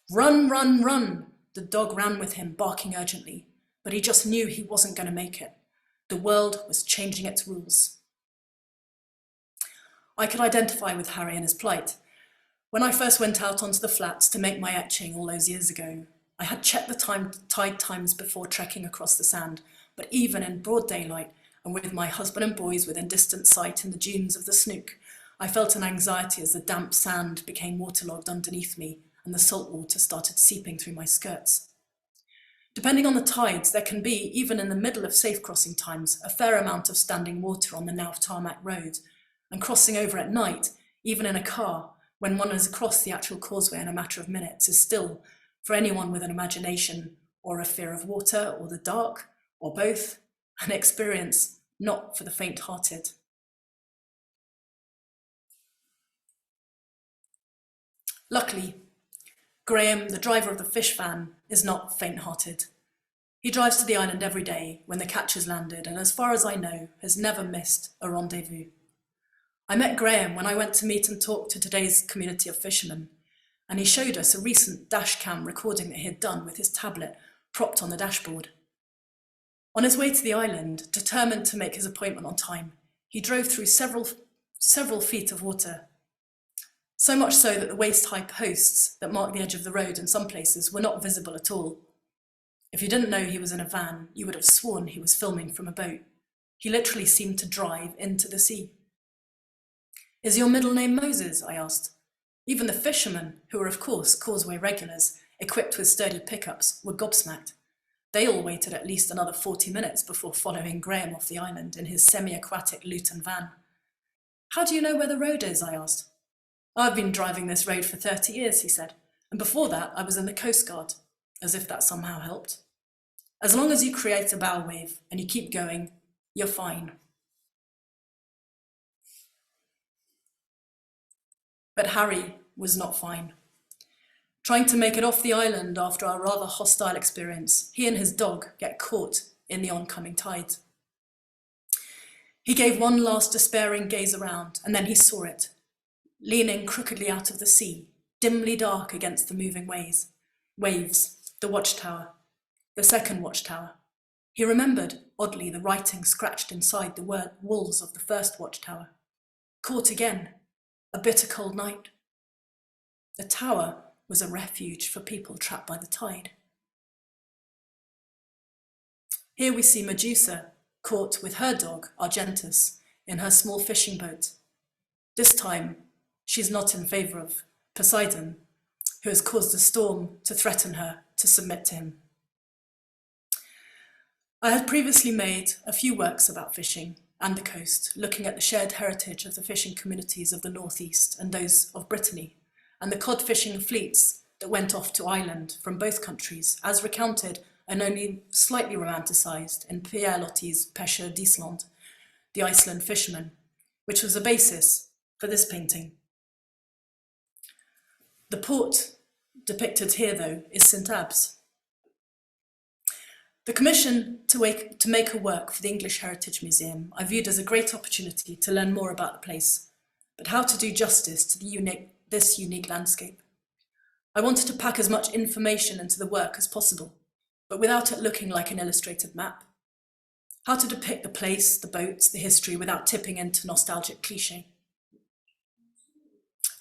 Run, run, run! The dog ran with him, barking urgently, but he just knew he wasn't going to make it. The world was changing its rules. I could identify with Harry and his plight. When I first went out onto the flats to make my etching all those years ago, I had checked the tide times before trekking across the sand, but even in broad daylight and with my husband and boys within distant sight in the dunes of the Snook, I felt an anxiety as the damp sand became waterlogged underneath me and the salt water started seeping through my skirts. Depending on the tides, there can be, even in the middle of safe crossing times, a fair amount of standing water on the now tarmac road, and crossing over at night, even in a car, when one is across the actual causeway in a matter of minutes, is still, for anyone with an imagination or a fear of water or the dark, or both, an experience not for the faint-hearted. Luckily, Graham, the driver of the fish van, is not faint-hearted. He drives to the island every day when the catch has landed and, as far as I know, has never missed a rendezvous. I met Graham when I went to meet and talk to today's community of fishermen, and he showed us a recent dash cam recording that he had done with his tablet propped on the dashboard. On his way to the island, determined to make his appointment on time, he drove through several feet of water. So much so that the waist-high posts that marked the edge of the road in some places were not visible at all. If you didn't know he was in a van, you would have sworn he was filming from a boat. He literally seemed to drive into the sea. "Is your middle name Moses?" I asked. Even the fishermen, who were of course causeway regulars, equipped with sturdy pickups, were gobsmacked. They all waited at least another 40 minutes before following Graham off the island in his semi-aquatic Luton van. "How do you know where the road is?" I asked. "I've been driving this road for 30 years, he said, "and before that I was in the Coast Guard," as if that somehow helped. "As long as you create a bow wave and you keep going, you're fine." But Harry was not fine. Trying to make it off the island after our rather hostile experience, he and his dog get caught in the oncoming tide. He gave one last despairing gaze around, and then he saw it, leaning crookedly out of the sea, dimly dark against the moving waves, the watchtower, the second watchtower. He remembered, oddly, the writing scratched inside the walls of the first watchtower. Caught again, a bitter cold night. The tower was a refuge for people trapped by the tide. Here we see Medusa, caught with her dog, Argentus, in her small fishing boat. This time, she's not in favour of Poseidon, who has caused a storm to threaten her to submit to him. I had previously made a few works about fishing and the coast, looking at the shared heritage of the fishing communities of the northeast and those of Brittany, and the cod fishing fleets that went off to Ireland from both countries, as recounted and only slightly romanticised in Pierre Loti's Pêcheurs d'Islande, the Iceland fisherman, which was the basis for this painting. The port depicted here, though, is St. Abbs. The commission to make a work for the English Heritage Museum I viewed as a great opportunity to learn more about the place, but how to do justice to this unique landscape. I wanted to pack as much information into the work as possible, but without it looking like an illustrated map. How to depict the place, the boats, the history without tipping into nostalgic cliché.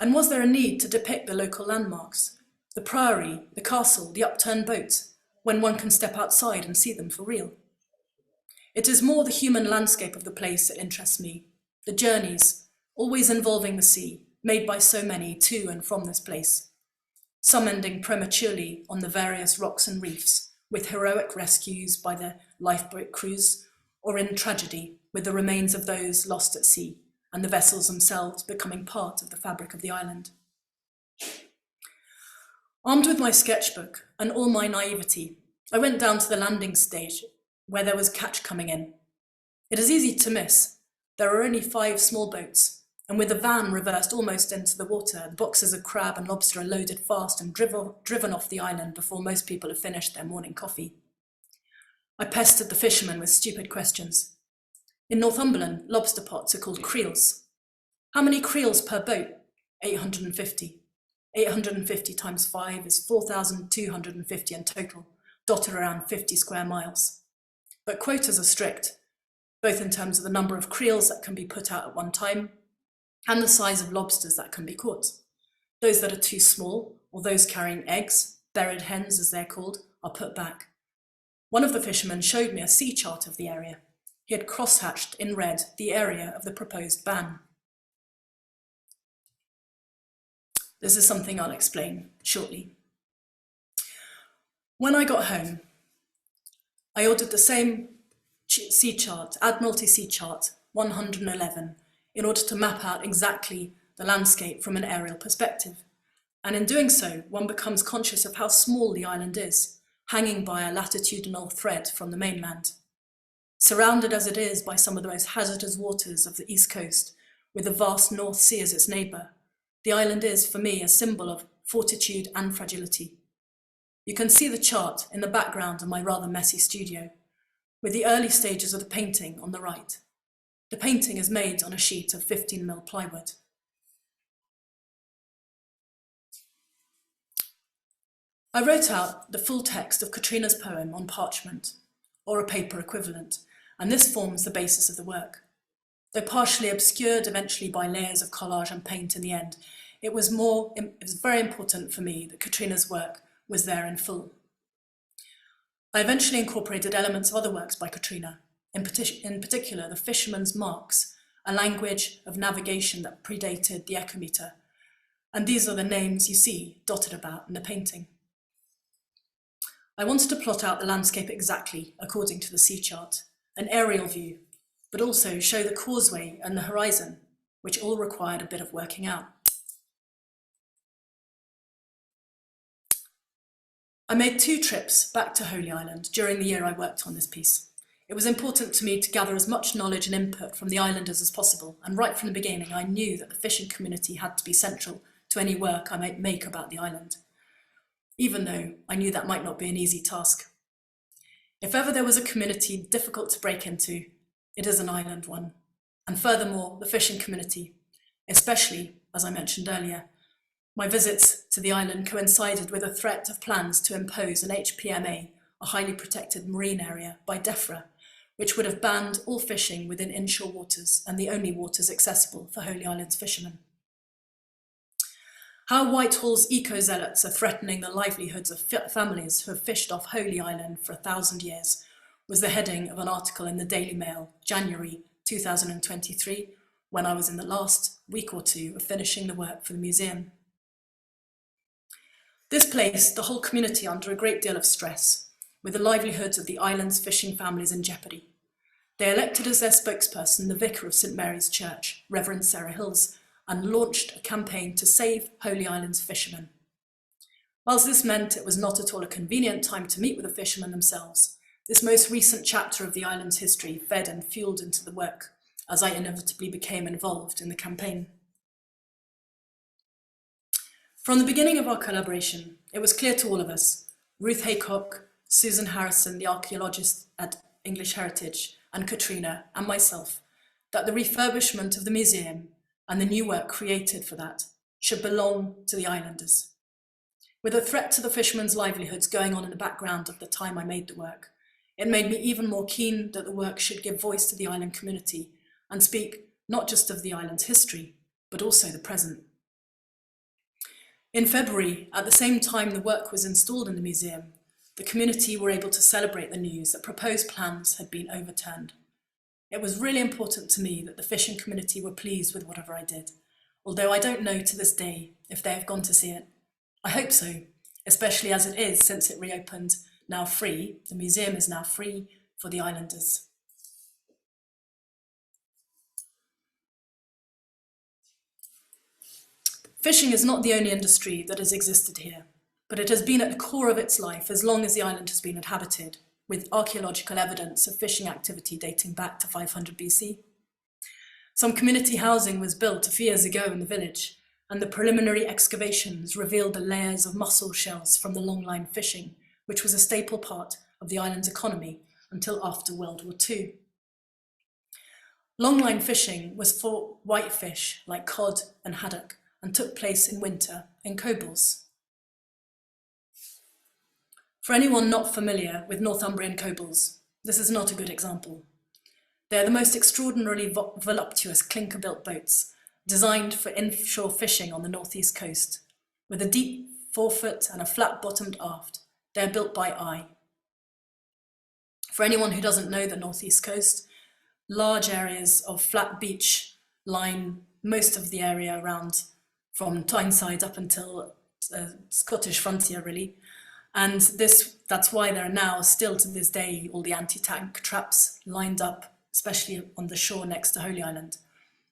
And was there a need to depict the local landmarks, the priory, the castle, the upturned boats, when one can step outside and see them for real? It is more the human landscape of the place that interests me, the journeys, always involving the sea, made by so many to and from this place, some ending prematurely on the various rocks and reefs, with heroic rescues by the lifeboat crews, or in tragedy, with the remains of those lost at sea, and the vessels themselves becoming part of the fabric of the island. Armed with my sketchbook and all my naivety, I went down to the landing stage where there was catch coming in. It is easy to miss. There are only 5 small boats, and with the van reversed almost into the water, the boxes of crab and lobster are loaded fast and driven off the island before most people have finished their morning coffee. I pestered the fishermen with stupid questions. In Northumberland, lobster pots are called creels. How many creels per boat? 850. 850 times 5 is 4,250 in total, dotted around 50 square miles. But quotas are strict, both in terms of the number of creels that can be put out at one time and the size of lobsters that can be caught. Those that are too small, or those carrying eggs, buried hens as they're called, are put back. One of the fishermen showed me a sea chart of the area. He had cross-hatched in red the area of the proposed ban. This is something I'll explain shortly. When I got home, I ordered the same sea chart, Admiralty Sea Chart 111, in order to map out exactly the landscape from an aerial perspective. And in doing so, one becomes conscious of how small the island is, hanging by a latitudinal thread from the mainland. Surrounded as it is by some of the most hazardous waters of the East Coast, with the vast North Sea as its neighbour, the island is, for me, a symbol of fortitude and fragility. You can see the chart in the background of my rather messy studio, with the early stages of the painting on the right. The painting is made on a sheet of 15mm plywood. I wrote out the full text of Katrina's poem on parchment, or a paper equivalent, and this forms the basis of the work. Though partially obscured eventually by layers of collage and paint in the end, it was very important for me that Katrina's work was there in full. I eventually incorporated elements of other works by Katrina, in particular the Fisherman's Marks, a language of navigation that predated the echometer, and these are the names you see dotted about in the painting. I wanted to plot out the landscape exactly according to the sea chart, an aerial view, but also show the causeway and the horizon, which all required a bit of working out. I made 2 trips back to Holy Island during the year I worked on this piece. It was important to me to gather as much knowledge and input from the islanders as possible, and right from the beginning I knew that the fishing community had to be central to any work I might make about the island, even though I knew that might not be an easy task. If ever there was a community difficult to break into, it is an island one. And furthermore, the fishing community, especially, as I mentioned earlier, my visits to the island coincided with a threat of plans to impose an HPMA, a highly protected marine area, by DEFRA, which would have banned all fishing within inshore waters and the only waters accessible for Holy Island's fishermen. How Whitehall's eco-zealots are threatening the livelihoods of families who have fished off Holy Island for 1,000 years was the heading of an article in the Daily Mail, January 2023, when I was in the last week or 2 of finishing the work for the museum. This placed the whole community under a great deal of stress, with the livelihoods of the island's fishing families in jeopardy. They elected as their spokesperson the vicar of St Mary's Church, Reverend Sarah Hills, and launched a campaign to save Holy Island's fishermen. Whilst this meant it was not at all a convenient time to meet with the fishermen themselves, this most recent chapter of the island's history fed and fueled into the work, as I inevitably became involved in the campaign. From the beginning of our collaboration, it was clear to all of us, Ruth Haycock, Susan Harrison, the archaeologist at English Heritage, and Katrina, and myself, that the refurbishment of the museum and the new work created for that should belong to the islanders. With a threat to the fishermen's livelihoods going on in the background of the time I made the work, it made me even more keen that the work should give voice to the island community and speak not just of the island's history, but also the present. In February, at the same time the work was installed in the museum, the community were able to celebrate the news that proposed plans had been overturned. It was really important to me that the fishing community were pleased with whatever I did, although I don't know to this day if they have gone to see it. I hope so, especially as it is, since it reopened, now free. The museum is now free for the islanders. Fishing is not the only industry that has existed here, but it has been at the core of its life as long as the island has been inhabited, with archaeological evidence of fishing activity dating back to 500 BC. Some community housing was built a few years ago in the village, and the preliminary excavations revealed the layers of mussel shells from the longline fishing, which was a staple part of the island's economy until after World War II. Longline fishing was for whitefish like cod and haddock and took place in winter in cobles. For anyone not familiar with Northumbrian cobles, this is not a good example. They are the most extraordinarily voluptuous clinker-built boats designed for inshore fishing on the northeast coast. With a deep forefoot and a flat-bottomed aft, they are built by eye. For anyone who doesn't know the northeast coast, large areas of flat beach line most of the area around from Tyneside up until Scottish frontier, really. And that's why there are now, still to this day, all the anti-tank traps lined up, especially on the shore next to Holy Island,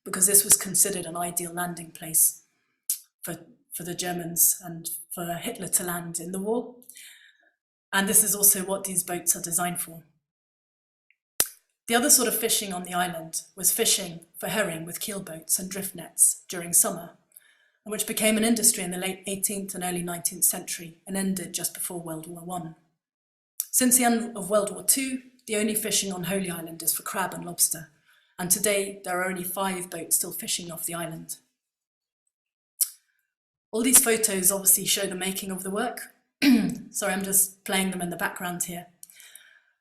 because this was considered an ideal landing place for the Germans and for Hitler to land in the war. And this is also what these boats are designed for. The other sort of fishing on the island was fishing for herring with keelboats and drift nets during summer, and which became an industry in the late 18th and early 19th century and ended just before World War I. Since the end of World War II, the only fishing on Holy Island is for crab and lobster, and today there are only 5 boats still fishing off the island. All these photos obviously show the making of the work. Sorry, I'm just playing them in the background here.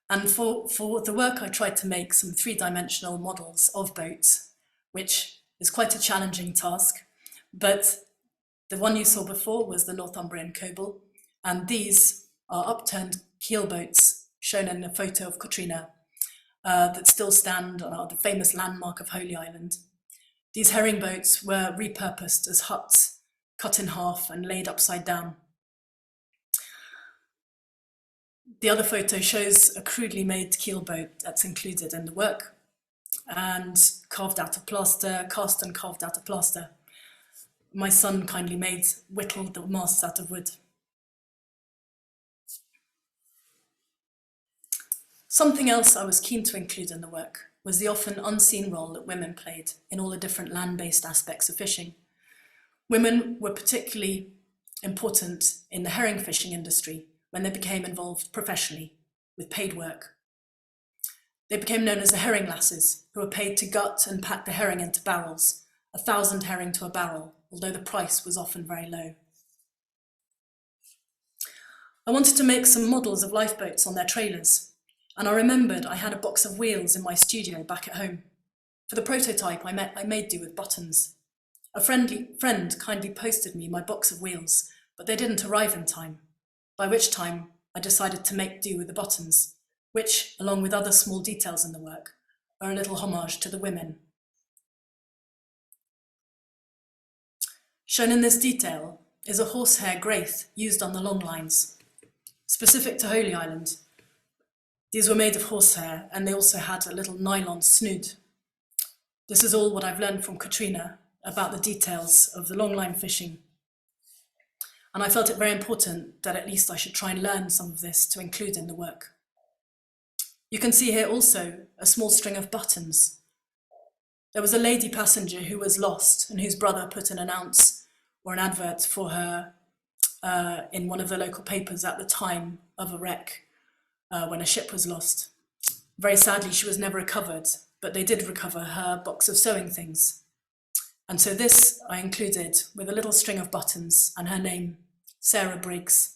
And for the work, I tried to make some 3-dimensional models of boats, which is quite a challenging task. But the one you saw before was the Northumbrian coble, and these are upturned keel boats shown in a photo of Katrina that still stand and are the famous landmark of Holy Island. These herring boats were repurposed as huts, cut in half and laid upside down. The other photo shows a crudely made keel boat that's included in the work and carved out of plaster, cast and carved out of plaster. My son kindly whittled the masts out of wood. Something else I was keen to include in the work was the often unseen role that women played in all the different land-based aspects of fishing. Women were particularly important in the herring fishing industry when they became involved professionally with paid work. They became known as the herring lasses, who were paid to gut and pack the herring into barrels, 1,000 herring to a barrel, although the price was often very low. I wanted to make some models of lifeboats on their trailers, and I remembered I had a box of wheels in my studio back at home. For the prototype, I made do with buttons. A friend kindly posted me my box of wheels, but they didn't arrive in time, by which time I decided to make do with the buttons, which, along with other small details in the work, are a little homage to the women. Shown in this detail is a horsehair graith used on the long lines. Specific to Holy Island, these were made of horsehair, and they also had a little nylon snood. This is all what I've learned from Katrina about the details of the longline fishing. And I felt it very important that at least I should try and learn some of this to include in the work. You can see here also a small string of buttons. There was a lady passenger who was lost and whose brother put in an ounce or an advert for her in one of the local papers at the time of a wreck when a ship was lost. Very sadly, she was never recovered, but they did recover her box of sewing things. And so this I included with a little string of buttons and her name, Sarah Briggs.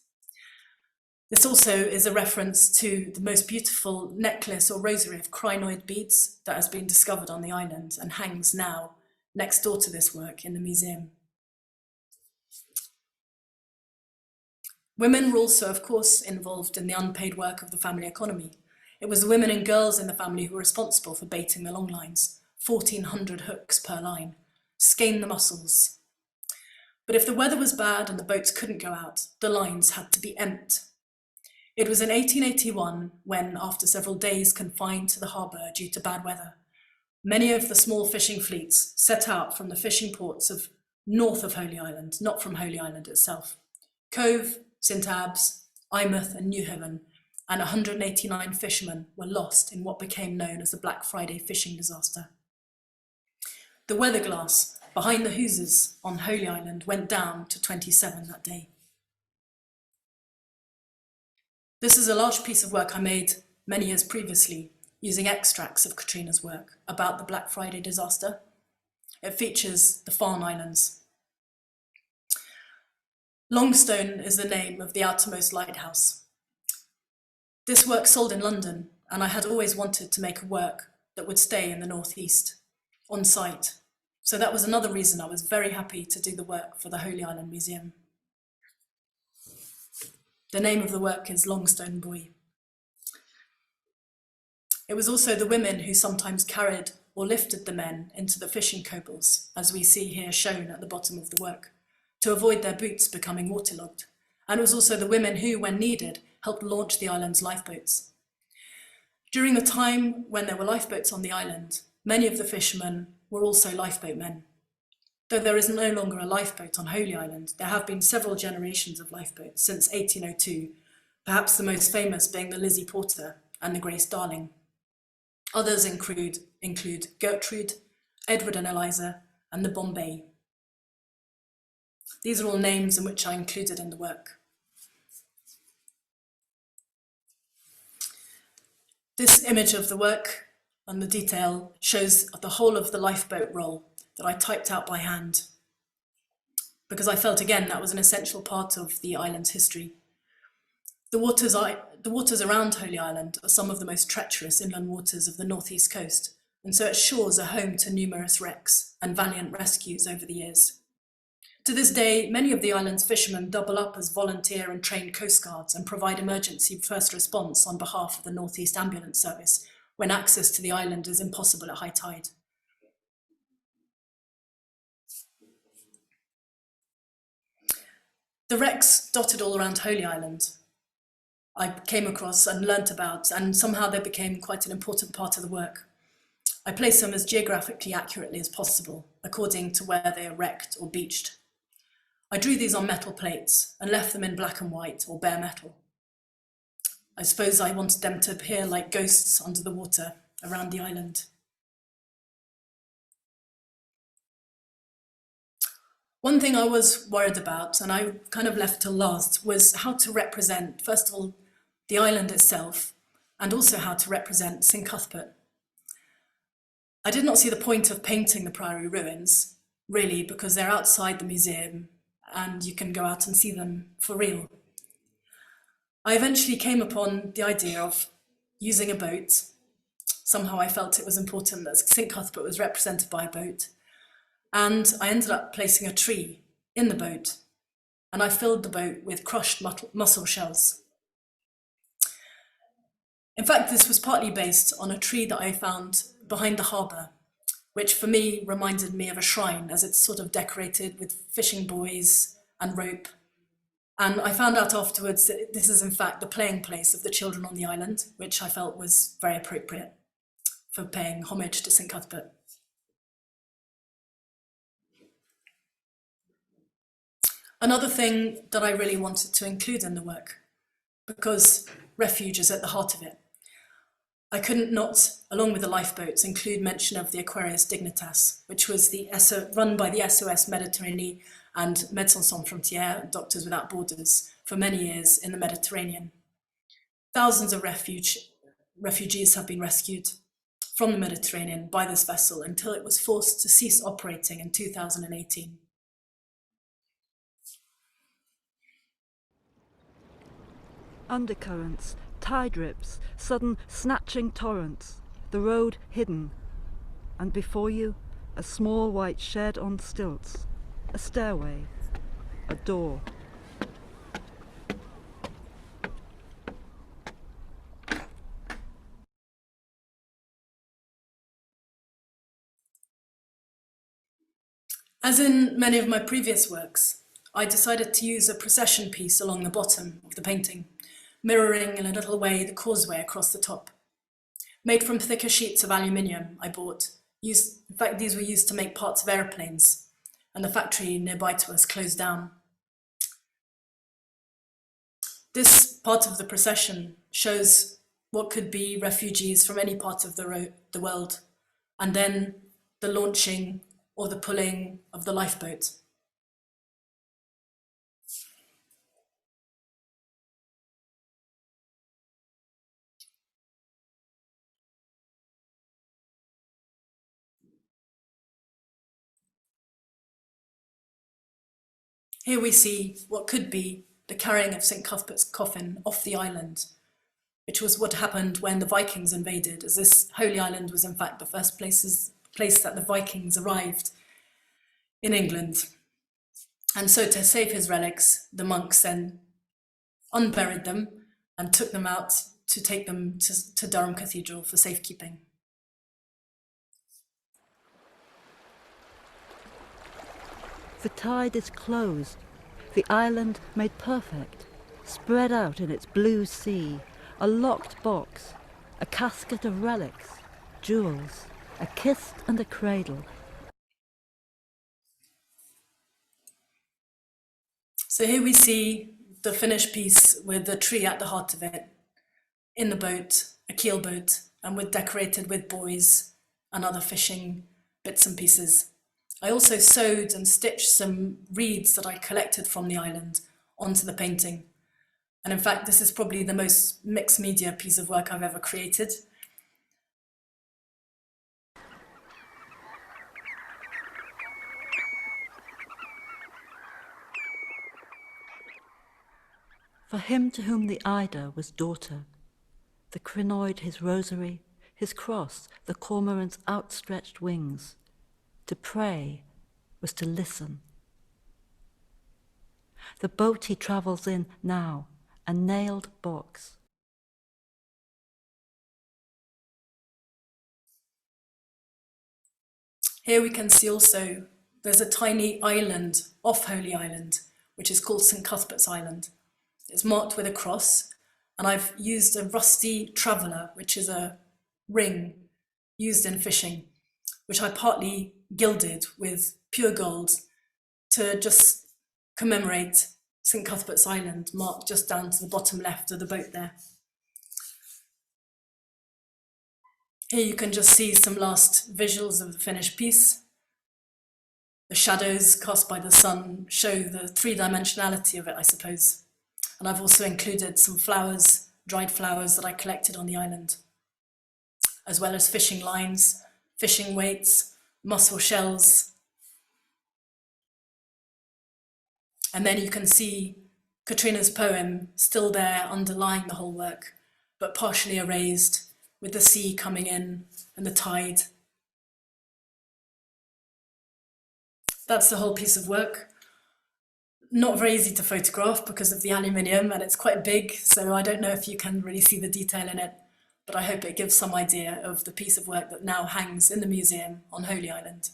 This also is a reference to the most beautiful necklace or rosary of crinoid beads that has been discovered on the island and hangs now next door to this work in the museum. Women were also, of course, involved in the unpaid work of the family economy. It was the women and girls in the family who were responsible for baiting the long lines, 1,400 hooks per line, skein the mussels. But if the weather was bad and the boats couldn't go out, the lines had to be emptied. It was in 1881 when, after several days confined to the harbour due to bad weather, many of the small fishing fleets set out from the fishing ports of north of Holy Island, not from Holy Island itself. Cove, St Abbs, Eyemouth and Newhaven, and 189 fishermen were lost in what became known as the Black Friday fishing disaster. The weather glass behind the hawsers on Holy Island went down to 27 that day. This is a large piece of work I made many years previously, using extracts of Katrina's work about the Black Friday disaster. It features the Farne Islands. Longstone is the name of the outermost lighthouse. This work sold in London, and I had always wanted to make a work that would stay in the northeast, on site. So that was another reason I was very happy to do the work for the Holy Island Museum. The name of the work is Longstone Buoy. It was also the women who sometimes carried or lifted the men into the fishing cobles, as we see here shown at the bottom of the work, to avoid their boots becoming waterlogged. And it was also the women who, when needed, helped launch the island's lifeboats. During the time when there were lifeboats on the island, many of the fishermen were also lifeboat men. Though there is no longer a lifeboat on Holy Island, there have been several generations of lifeboats since 1802, perhaps the most famous being the Lizzie Porter and the Grace Darling. Others include Gertrude, Edward and Eliza, and the Bombay. These are all names in which I included in the work. This image of the work and the detail shows the whole of the lifeboat roll that I typed out by hand, because I felt again that was an essential part of the island's history. The waters around Holy Island are some of the most treacherous inland waters of the northeast coast, and so its shores are home to numerous wrecks and valiant rescues over the years. To this day, many of the island's fishermen double up as volunteer and trained coastguards and provide emergency first response on behalf of the Northeast Ambulance Service when access to the island is impossible at high tide. The wrecks dotted all around Holy Island I came across and learnt about, and somehow they became quite an important part of the work. I place them as geographically accurately as possible, according to where they are wrecked or beached. I drew these on metal plates and left them in black and white or bare metal. I suppose I wanted them to appear like ghosts under the water around the island. One thing I was worried about, and I kind of left till last, was how to represent, first of all, the island itself, and also how to represent St Cuthbert. I did not see the point of painting the priory ruins, really, because they're outside the museum and you can go out and see them for real. I eventually came upon the idea of using a boat. Somehow I felt it was important that St Cuthbert was represented by a boat. And I ended up placing a tree in the boat, and I filled the boat with crushed mussel shells. In fact, this was partly based on a tree that I found behind the harbour, which for me reminded me of a shrine, as it's sort of decorated with fishing buoys and rope. And I found out afterwards that this is in fact the playing place of the children on the island, which I felt was very appropriate for paying homage to St Cuthbert. Another thing that I really wanted to include in the work, because refuge is at the heart of it, I couldn't not, along with the lifeboats, include mention of the Aquarius Dignitas, which was run by the SOS Méditerranée and Médecins Sans Frontières, Doctors Without Borders, for many years in the Mediterranean. Thousands of refugees have been rescued from the Mediterranean by this vessel until it was forced to cease operating in 2018. Undercurrents, tide rips, sudden snatching torrents, the road hidden, and before you, a small white shed on stilts, a stairway, a door. As in many of my previous works, I decided to use a procession piece along the bottom of the painting, mirroring in a little way the causeway across the top. Made from thicker sheets of aluminium I bought. In fact, these were used to make parts of aeroplanes, and the factory nearby to us closed down. This part of the procession shows what could be refugees from any part of the world, and then the launching or the pulling of the lifeboat. Here we see what could be the carrying of St. Cuthbert's coffin off the island, which was what happened when the Vikings invaded, as this holy island was in fact the first place that the Vikings arrived in England. And so to save his relics, the monks then unburied them and took them out to take them to Durham Cathedral for safekeeping. The tide is closed, the island made perfect, spread out in its blue sea, a locked box, a casket of relics, jewels, a kist and a cradle. So here we see the finished piece with the tree at the heart of it, in the boat, a keel boat, and decorated with buoys and other fishing bits and pieces. I also sewed and stitched some reeds that I collected from the island onto the painting. And in fact, this is probably the most mixed media piece of work I've ever created. For him to whom the Ida was daughter, the crinoid his rosary, his cross the cormorant's outstretched wings, to pray was to listen. The boat he travels in now, a nailed box. Here we can see also there's a tiny island off Holy Island, which is called St. Cuthbert's Island. It's marked with a cross, and I've used a rusty traveller, which is a ring used in fishing, which I partly gilded with pure gold to just commemorate St. Cuthbert's Island, marked just down to the bottom left of the boat there. Here you can just see some last visuals of the finished piece. The shadows cast by the sun show the three-dimensionality of it, I suppose. And I've also included some flowers, dried flowers that I collected on the island, as well as fishing lines, fishing weights, mussel shells. And then you can see Katrina's poem still there underlying the whole work, but partially erased with the sea coming in and the tide. That's the whole piece of work. Not very easy to photograph because of the aluminium, and it's quite big, so I don't know if you can really see the detail in it, but I hope it gives some idea of the piece of work that now hangs in the museum on Holy Island.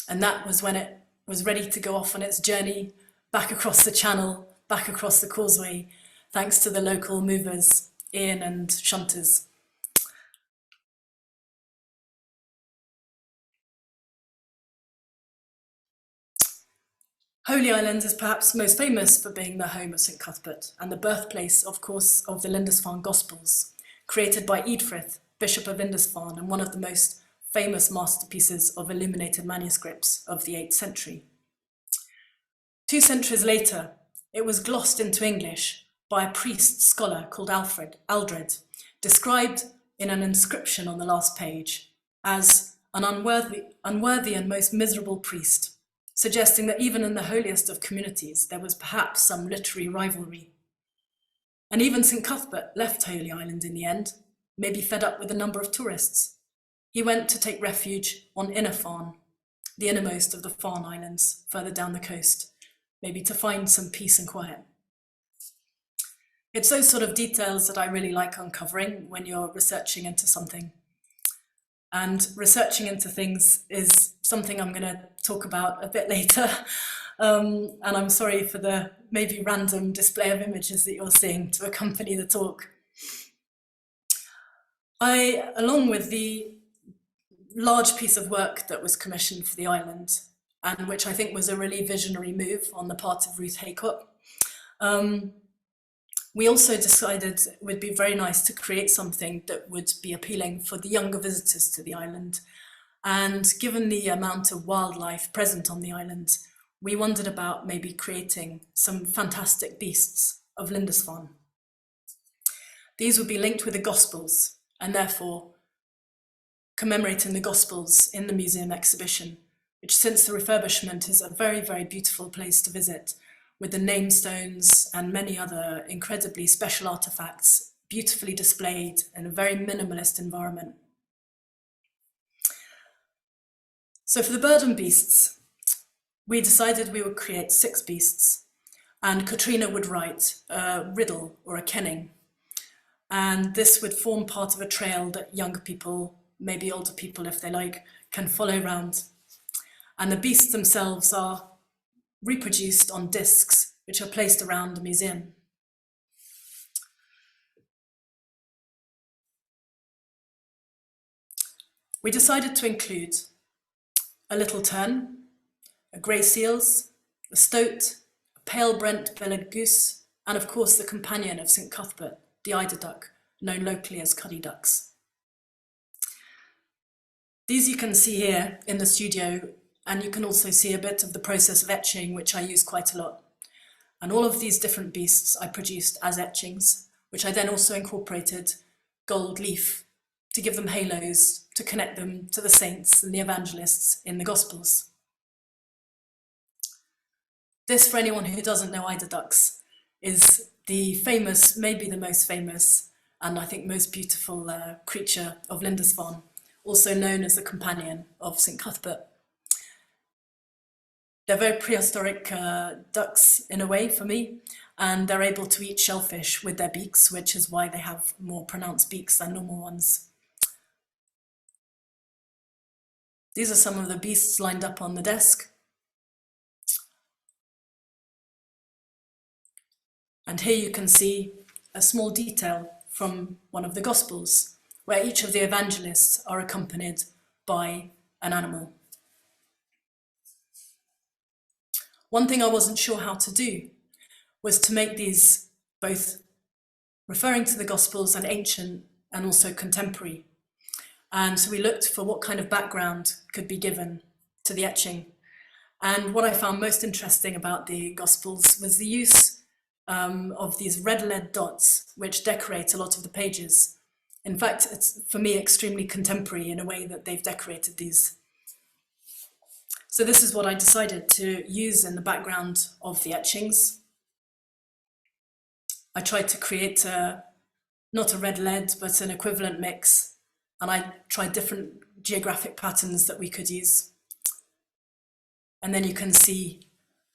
And that was when it was ready to go off on its journey back across the channel, back across the causeway, thanks to the local movers, Ian and Shunters. Holy Island is perhaps most famous for being the home of St. Cuthbert and the birthplace, of course, of the Lindisfarne Gospels, created by Eadfrith, Bishop of Lindisfarne, and one of the most famous masterpieces of illuminated manuscripts of the 8th century. 2 centuries later, it was glossed into English by a priest scholar called Aldred, described in an inscription on the last page as an unworthy and most miserable priest, suggesting that even in the holiest of communities, there was perhaps some literary rivalry. And even St. Cuthbert left Holy Island in the end, maybe fed up with the number of tourists. He went to take refuge on Inner Farne, the innermost of the Farne Islands, further down the coast, maybe to find some peace and quiet. It's those sort of details that I really like uncovering when you're researching into something. And researching into things is something I'm going to talk about a bit later. And I'm sorry for the maybe random display of images that you're seeing to accompany the talk. Along with the large piece of work that was commissioned for the island, and which I think was a really visionary move on the part of Ruth Haycott, we also decided it would be very nice to create something that would be appealing for the younger visitors to the island. And given the amount of wildlife present on the island, we wondered about maybe creating some fantastic beasts of Lindisfarne. These would be linked with the Gospels, and therefore commemorating the Gospels in the museum exhibition which since the refurbishment is a very, very beautiful place to visit, with the namestones and many other incredibly special artifacts beautifully displayed in a very minimalist environment. So for the burden beasts, we decided we would create 6 beasts, and Katrina would write a riddle or a kenning. And this would form part of a trail that younger people, maybe older people if they like, can follow around. And the beasts themselves are reproduced on discs, which are placed around the museum. We decided to include a little tern, a grey seals, a stoat, a pale Brent-bellied goose, and of course the companion of St Cuthbert, the eider duck, known locally as cuddy ducks. These you can see here in the studio, and you can also see a bit of the process of etching, which I use quite a lot. And all of these different beasts I produced as etchings, which I then also incorporated gold leaf to give them halos, to connect them to the saints and the evangelists in the Gospels. This, for anyone who doesn't know eider ducks, is the famous, maybe the most famous, and I think most beautiful creature of Lindisfarne, also known as the companion of St Cuthbert. They're very prehistoric ducks in a way for me, and they're able to eat shellfish with their beaks, which is why they have more pronounced beaks than normal ones. These are some of the beasts lined up on the desk. And here you can see a small detail from one of the Gospels, where each of the evangelists are accompanied by an animal. One thing I wasn't sure how to do was to make these both referring to the Gospels and ancient and also contemporary. And so we looked for what kind of background could be given to the etching. And what I found most interesting about the Gospels was the use of these red lead dots, which decorate a lot of the pages. In fact, it's for me extremely contemporary in a way that they've decorated these. So this is what I decided to use in the background of the etchings. I tried to create not a red lead, but an equivalent mix. And I tried different geographic patterns that we could use. And then you can see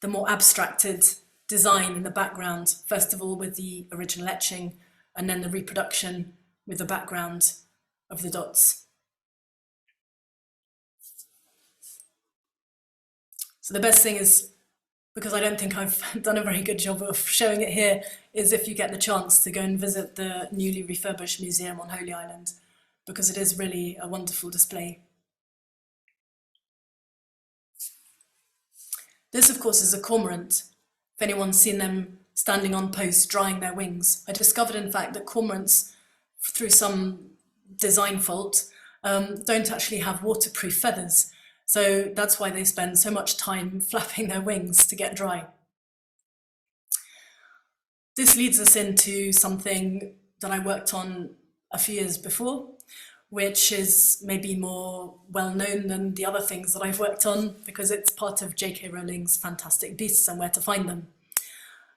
the more abstracted design in the background, first of all with the original etching, and then the reproduction with the background of the dots. So the best thing is, because I don't think I've done a very good job of showing it here, is if you get the chance to go and visit the newly refurbished museum on Holy Island, because it is really a wonderful display. This, of course, is a cormorant. If anyone's seen them standing on posts drying their wings, I discovered, in fact, that cormorants, through some design fault, don't actually have waterproof feathers. So that's why they spend so much time flapping their wings to get dry. This leads us into something that I worked on a few years before, which is maybe more well-known than the other things that I've worked on, because it's part of J.K. Rowling's Fantastic Beasts and Where to Find Them.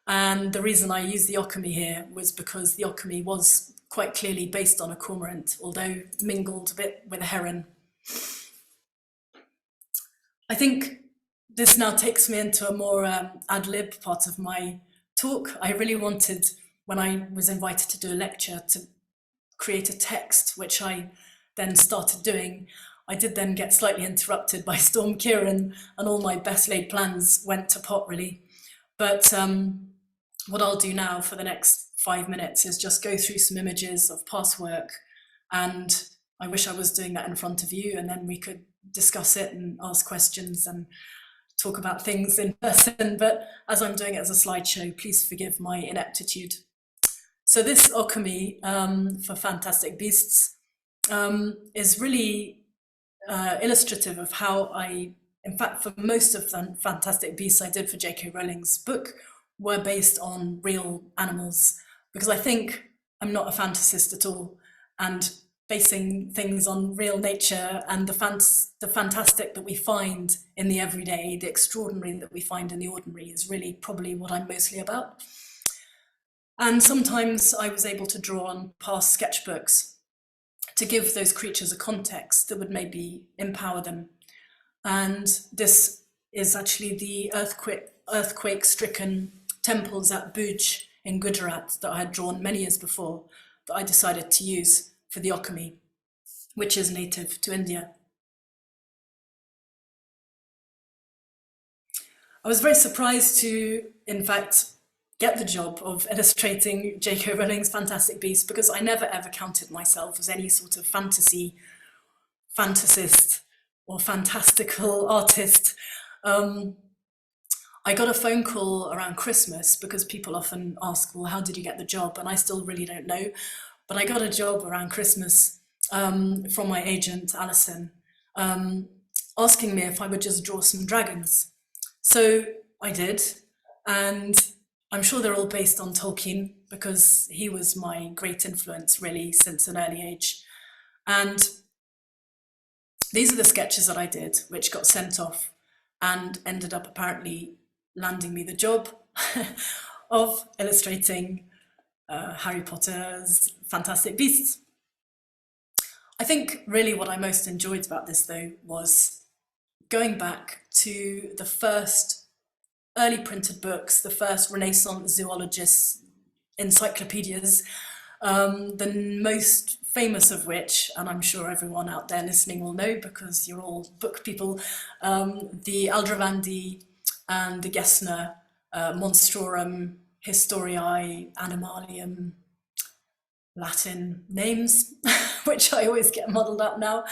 And the reason I used the Occamy here was because the Occamy was quite clearly based on a cormorant, although mingled a bit with a heron. I think this now takes me into a more ad-lib part of my talk. I really wanted, when I was invited to do a lecture, to create a text, which I then started doing. I did then get slightly interrupted by Storm Kieran, and all my best laid plans went to pot, really. But what I'll do now for the next 5 minutes is just go through some images of past work, and I wish I was doing that in front of you, and then we could discuss it and ask questions and talk about things in person. But as I'm doing it as a slideshow, please forgive my ineptitude. So this Occamy for Fantastic Beasts is really illustrative of how in fact, for most of the Fantastic Beasts I did for J.K. Rowling's book were based on real animals, because I think I'm not a fantasist at all. And basing things on real nature and the fantastic that we find in the everyday, the extraordinary that we find in the ordinary is really probably what I'm mostly about. And sometimes I was able to draw on past sketchbooks to give those creatures a context that would maybe empower them. And this is actually the earthquake-stricken temples at Bhuj in Gujarat that I had drawn many years before, that I decided to use for the Occamy, which is native to India. I was very surprised to, in fact, get the job of illustrating J.K. Rowling's Fantastic Beasts, because I never ever counted myself as any sort of fantasist or fantastical artist. I got a phone call around Christmas because people often ask, well, how did you get the job? And I still really don't know. But I got a job around Christmas from my agent, Alison, asking me if I would just draw some dragons. So I did. And I'm sure they're all based on Tolkien because he was my great influence really since an early age. And these are the sketches that I did, which got sent off and ended up apparently landing me the job of illustrating Harry Potter's Fantastic Beasts. I think really what I most enjoyed about this though was going back to the first early printed books, the first Renaissance zoologists' encyclopedias, the most famous of which, and I'm sure everyone out there listening will know because you're all book people, the Aldrovandi and the Gessner Monstrorum Historiae Animalium Latin names, which I always get muddled up now.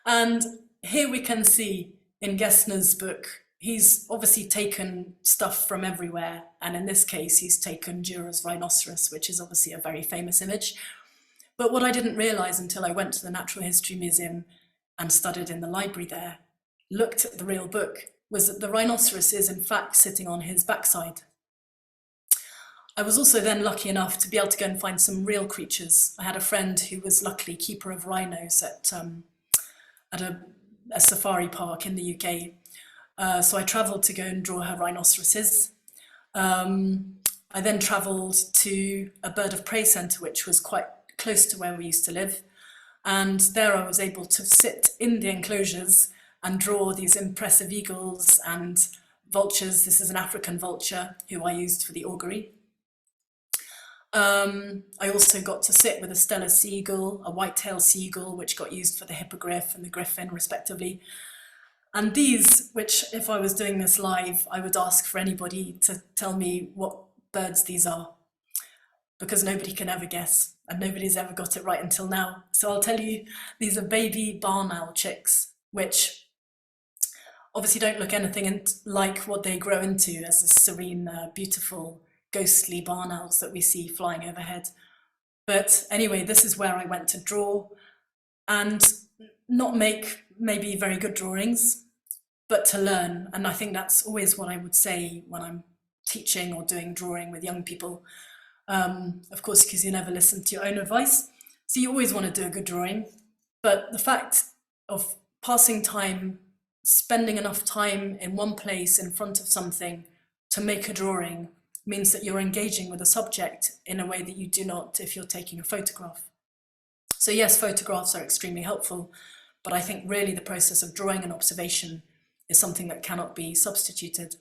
And here we can see in Gessner's book, he's obviously taken stuff from everywhere. And in this case, he's taken Dührer's rhinoceros, which is obviously a very famous image. But what I didn't realize until I went to the Natural History Museum and studied in the library there, looked at the real book, was that the rhinoceros is in fact sitting on his backside. I was also then lucky enough to be able to go and find some real creatures. I had a friend who was luckily keeper of rhinos at a safari park in the UK. So I travelled to go and draw her rhinoceroses. I then travelled to a bird of prey centre, which was quite close to where we used to live. And there I was able to sit in the enclosures and draw these impressive eagles and vultures. This is an African vulture who I used for the augury. I also got to sit with a Steller seagull, a white-tailed seagull, which got used for the hippogriff and the griffin, respectively. And these, which if I was doing this live, I would ask for anybody to tell me what birds these are, because nobody can ever guess, and nobody's ever got it right until now. So I'll tell you, these are baby barn owl chicks, which obviously don't look anything like what they grow into as the serene, beautiful, ghostly barn owls that we see flying overhead. But anyway, this is where I went to draw and not make maybe very good drawings, but to learn. And I think that's always what I would say when I'm teaching or doing drawing with young people. Of course, because you never listen to your own advice. So you always want to do a good drawing. But the fact of passing time, spending enough time in one place in front of something to make a drawing means that you're engaging with a subject in a way that you do not if you're taking a photograph. So yes, photographs are extremely helpful, but I think really the process of drawing and observation is something that cannot be substituted.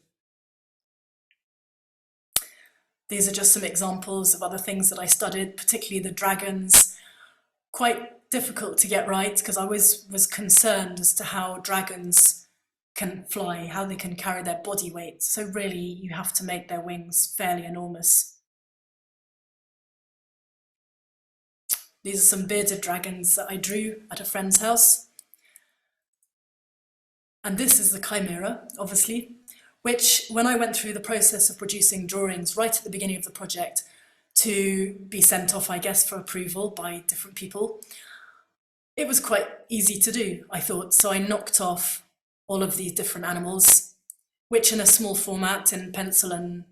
These are just some examples of other things that I studied, particularly the dragons. Quite difficult to get right because I was concerned as to how dragons can fly, how they can carry their body weight. So really you have to make their wings fairly enormous. These are some bearded dragons that I drew at a friend's house. And this is the chimera, obviously, which when I went through the process of producing drawings right at the beginning of the project to be sent off, I guess, for approval by different people, it was quite easy to do, I thought. So I knocked off all of these different animals, which in a small format in pencil and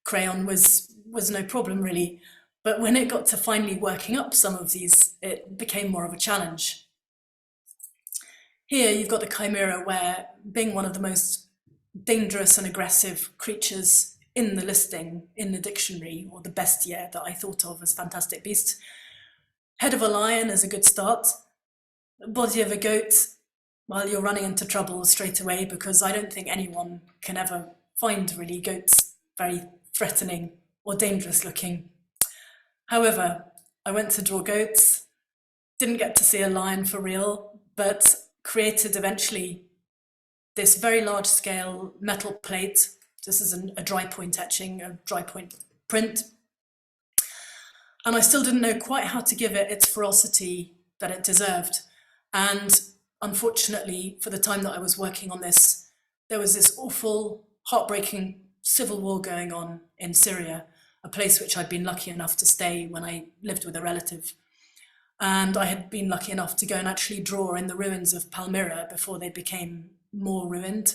crayon was no problem really. But when it got to finally working up some of these, it became more of a challenge. Here you've got the chimera, where being one of the most dangerous and aggressive creatures in the listing, in the dictionary, or the bestiaire that I thought of as fantastic beasts. Head of a lion is a good start. Body of a goat, well, you're running into trouble straight away, because I don't think anyone can ever find really goats very threatening or dangerous looking. However, I went to draw goats, didn't get to see a lion for real, but created eventually this very large scale metal plate. This is a dry point etching, a dry point print. And I still didn't know quite how to give it its ferocity that it deserved. And unfortunately, for the time that I was working on this, there was this awful, heartbreaking civil war going on in Syria, a place which I'd been lucky enough to stay when I lived with a relative. And I had been lucky enough to go and actually draw in the ruins of Palmyra before they became more ruined.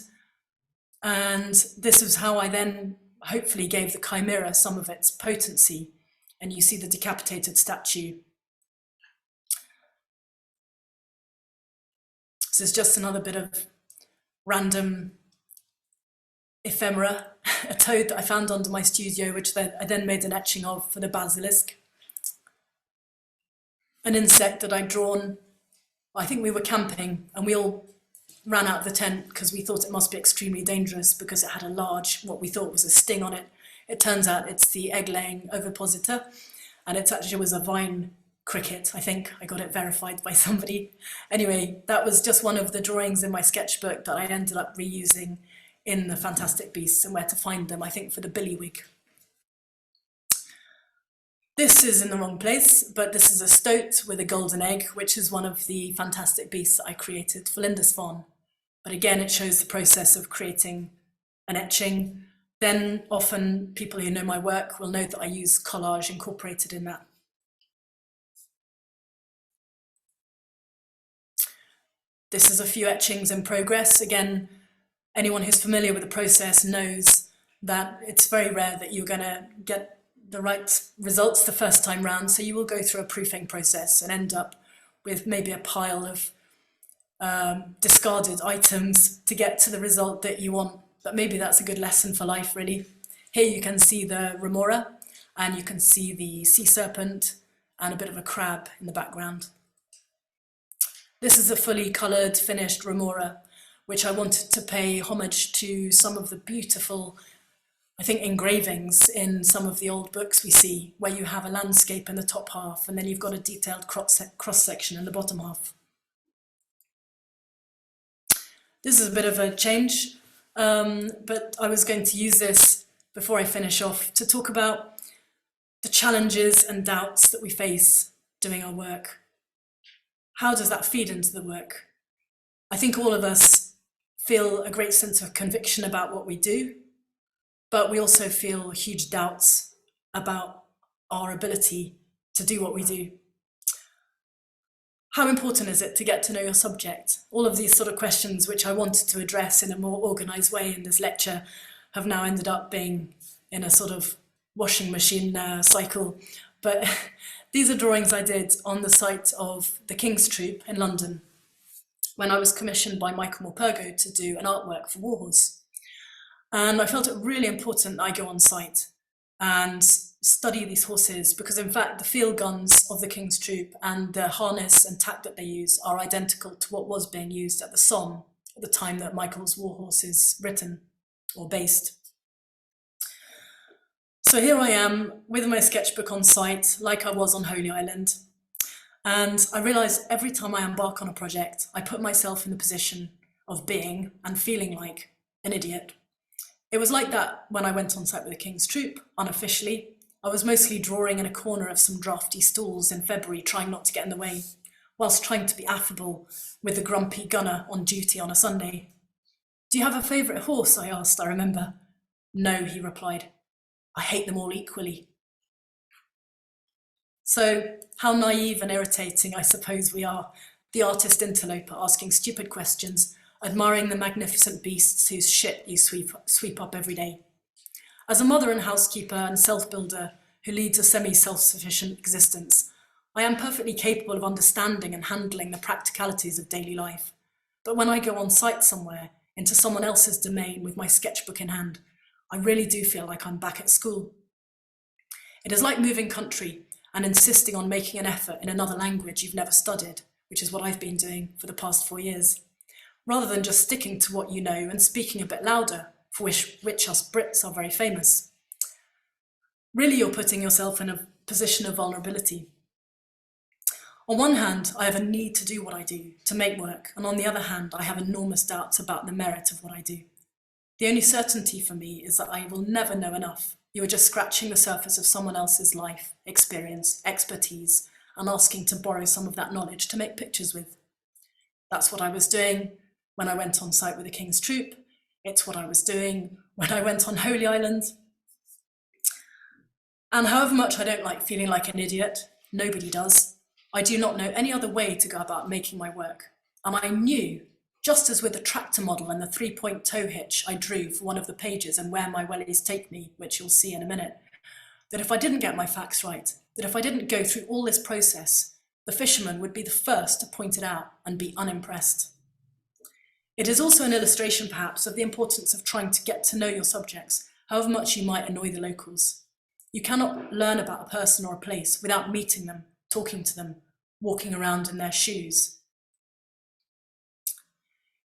And this was how I then hopefully gave the chimera some of its potency. And you see the decapitated statue. This is just another bit of random ephemera, a toad that I found under my studio, which I then made an etching of for the basilisk. An insect that I'd drawn. I think we were camping and we all ran out of the tent because we thought it must be extremely dangerous because it had a large, what we thought was a sting on it. It turns out it's the egg-laying ovipositor, and it actually was a vine cricket. I think I got it verified by somebody. Anyway, that was just one of the drawings in my sketchbook that I ended up reusing in the Fantastic Beasts and Where to Find Them, I think for the Billywig. This is in the wrong place, but this is a stoat with a golden egg, which is one of the Fantastic Beasts that I created for Lindisfarne. But again, it shows the process of creating an etching. Then often people who know my work will know that I use collage incorporated in that. This is a few etchings in progress. Again, anyone who's familiar with the process knows that it's very rare that you're going to get the right results the first time round. So you will go through a proofing process and end up with maybe a pile of discarded items to get to the result that you want. But maybe that's a good lesson for life, really. Here you can see the remora, and you can see the sea serpent and a bit of a crab in the background. This is a fully coloured, finished remora, which I wanted to pay homage to some of the beautiful, I think, engravings in some of the old books we see, where you have a landscape in the top half, and then you've got a detailed cross-section in the bottom half. This is a bit of a change, but I was going to use this before I finish off to talk about the challenges and doubts that we face doing our work. How does that feed into the work? I think all of us feel a great sense of conviction about what we do, but we also feel huge doubts about our ability to do what we do. How important is it to get to know your subject? All of these sort of questions which I wanted to address in a more organised way in this lecture have now ended up being in a sort of washing machine cycle. But these are drawings I did on the site of the King's Troop in London when I was commissioned by Michael Morpurgo to do an artwork for Warhorse. And I felt it really important that I go on site and study these horses, because in fact the field guns of the King's Troop and the harness and tack that they use are identical to what was being used at the Somme at the time that Michael's Warhorse is written or based. So here I am with my sketchbook on site, like I was on Holy Island. And I realised every time I embark on a project, I put myself in the position of being and feeling like an idiot. It was like that when I went on site with the King's Troop, unofficially. I was mostly drawing in a corner of some drafty stools in February, trying not to get in the way, whilst trying to be affable with the grumpy gunner on duty on a Sunday. "Do you have a favourite horse?" I asked, I remember. "No," he replied. "I hate them all equally." So how naive and irritating I suppose we are, the artist interloper asking stupid questions, admiring the magnificent beasts whose shit you sweep up every day. As a mother and housekeeper and self-builder who leads a semi-self-sufficient existence, I am perfectly capable of understanding and handling the practicalities of daily life. But when I go on site somewhere, into someone else's domain with my sketchbook in hand, I really do feel like I'm back at school. It is like moving country and insisting on making an effort in another language you've never studied, which is what I've been doing for the past 4 years, rather than just sticking to what you know and speaking a bit louder, for which us Brits are very famous. Really, you're putting yourself in a position of vulnerability. On one hand, I have a need to do what I do, to make work, and on the other hand, I have enormous doubts about the merit of what I do. The only certainty for me is that I will never know enough. You are just scratching the surface of someone else's life, experience, expertise, and asking to borrow some of that knowledge to make pictures with. That's what I was doing when I went on site with the King's Troop. It's what I was doing when I went on Holy Island. And however much I don't like feeling like an idiot, nobody does, I do not know any other way to go about making my work. And I knew, just as with the tractor model and the 3-point tow hitch I drew for one of the pages and Where My Wellies Take Me, which you'll see in a minute, that if I didn't get my facts right, that if I didn't go through all this process, the fisherman would be the first to point it out and be unimpressed. It is also an illustration, perhaps, of the importance of trying to get to know your subjects, however much you might annoy the locals. You cannot learn about a person or a place without meeting them, talking to them, walking around in their shoes.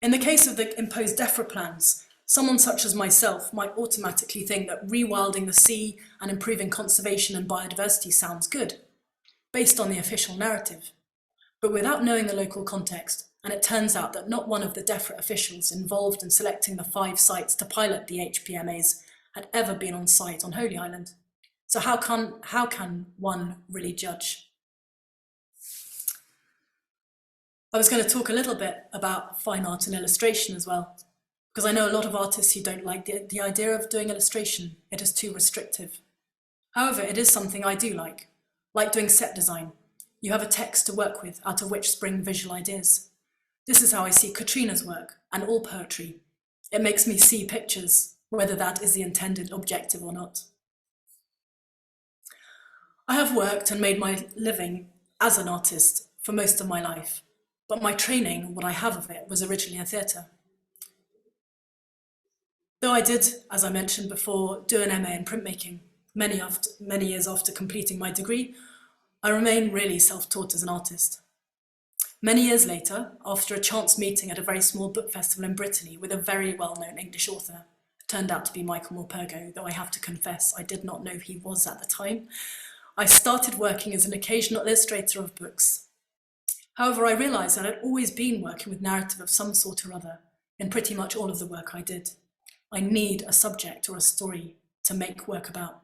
In the case of the imposed DEFRA plans, someone such as myself might automatically think that rewilding the sea and improving conservation and biodiversity sounds good, based on the official narrative. But without knowing the local context, and it turns out that not one of the DEFRA officials involved in selecting the 5 sites to pilot the HPMAs had ever been on site on Holy Island. So how can one really judge? I was going to talk a little bit about fine art and illustration as well, because I know a lot of artists who don't like the idea of doing illustration. It is too restrictive. However, it is something I do like doing set design. You have a text to work with, out of which spring visual ideas. This is how I see Katrina's work and all poetry. It makes me see pictures, whether that is the intended objective or not. I have worked and made my living as an artist for most of my life, but my training, what I have of it, was originally in theatre. Though I did, as I mentioned before, do an MA in printmaking, many years after completing my degree, I remain really self-taught as an artist. Many years later, after a chance meeting at a very small book festival in Brittany with a very well-known English author, turned out to be Michael Morpurgo, though I have to confess I did not know who he was at the time, I started working as an occasional illustrator of books. However, I realised that I'd always been working with narrative of some sort or other in pretty much all of the work I did. I need a subject or a story to make work about.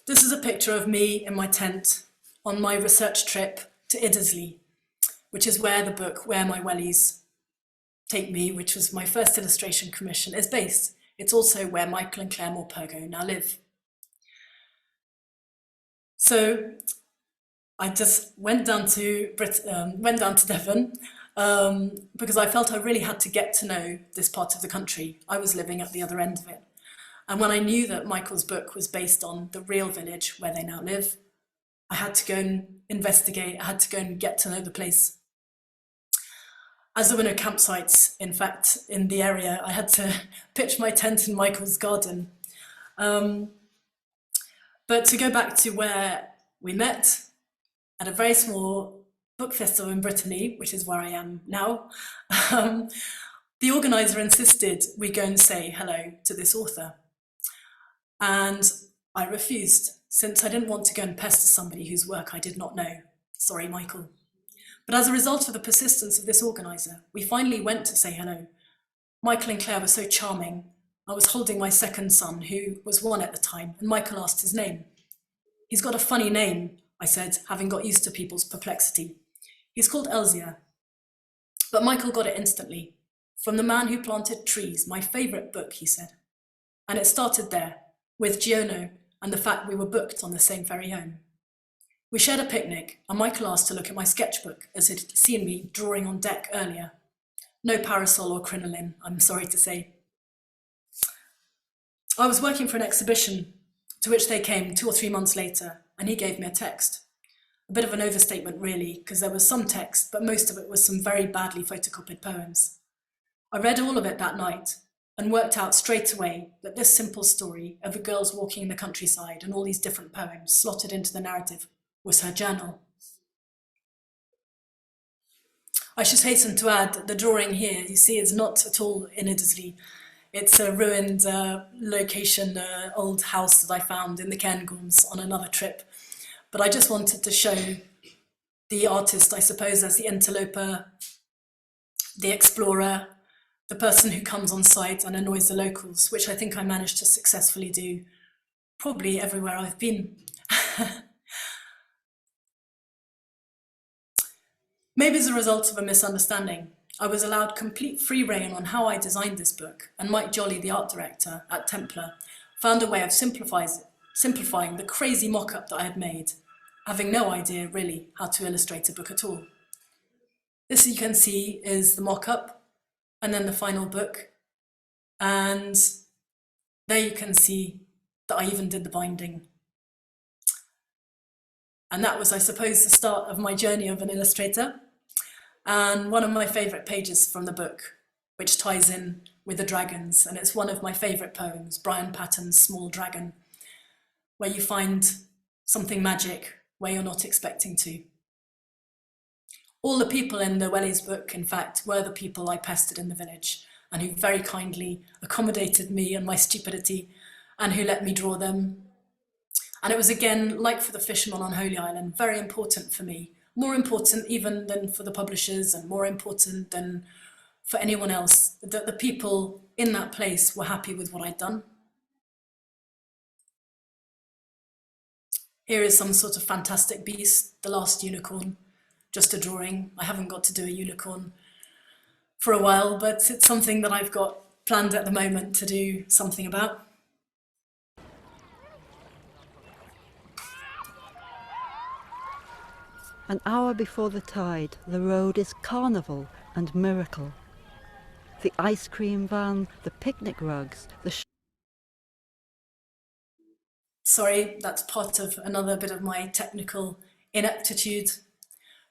This is a picture of me in my tent on my research trip to Iddesleigh, which is where the book Where My Wellies Take Me, which was my first illustration commission, is based. It's also where Michael and Clare Morpurgo now live. So I just went down to Devon because I felt I really had to get to know this part of the country. I was living at the other end of it. And when I knew that Michael's book was based on the real village where they now live, I had to go and investigate, I had to go and get to know the place. As there were no campsites, in fact, in the area, I had to pitch my tent in Michael's garden. But to go back to where we met, at a very small book festival in Brittany, which is where I am now, the organiser insisted we go and say hello to this author. And I refused, since I didn't want to go and pester somebody whose work I did not know. Sorry, Michael. But as a result of the persistence of this organiser, we finally went to say hello. Michael and Clare were so charming. I was holding my second son, who was 1 at the time, and Michael asked his name. He's got a funny name, I said, having got used to people's perplexity. He's called Elzia. But Michael got it instantly. From The Man Who Planted Trees, my favourite book, he said. And it started there, with Giono and the fact we were booked on the same ferry home. We shared a picnic, and Michael asked to look at my sketchbook, as he'd seen me drawing on deck earlier. No parasol or crinoline, I'm sorry to say. I was working for an exhibition to which they came 2 or 3 months later, and he gave me a text. A bit of an overstatement really, because there was some text, but most of it was some very badly photocopied poems. I read all of it that night and worked out straight away that this simple story of the girls walking in the countryside and all these different poems slotted into the narrative was her journal. I should hasten to add that the drawing here, you see, is not at all in Italy. It's a ruined location, old house that I found in the Cairngorms on another trip. But I just wanted to show the artist, I suppose, as the interloper, the explorer, the person who comes on site and annoys the locals, which I think I managed to successfully do probably everywhere I've been. Maybe as a result of a misunderstanding, I was allowed complete free rein on how I designed this book, and Mike Jolly, the art director at Templar, found a way of simplifying the crazy mock-up that I had made, having no idea really how to illustrate a book at all. This you can see is the mock-up, and then the final book, and there you can see that I even did the binding. And that was, I suppose, the start of my journey of an illustrator, and one of my favourite pages from the book, which ties in with the dragons, and it's one of my favourite poems, Brian Patton's Small Dragon, where you find something magic where you're not expecting to. All the people in the Wellies book, in fact, were the people I pestered in the village, and who very kindly accommodated me and my stupidity, and who let me draw them. And it was again, like for the fishermen on Holy Island, very important for me, more important even than for the publishers and more important than for anyone else, that the people in that place were happy with what I'd done. Here is some sort of fantastic beast, the last unicorn, just a drawing. I haven't got to do a unicorn for a while, but it's something that I've got planned at the moment to do something about. An hour before the tide, the road is carnival and miracle. The ice cream van, the picnic rugs, the Sorry, that's part of another bit of my technical ineptitude.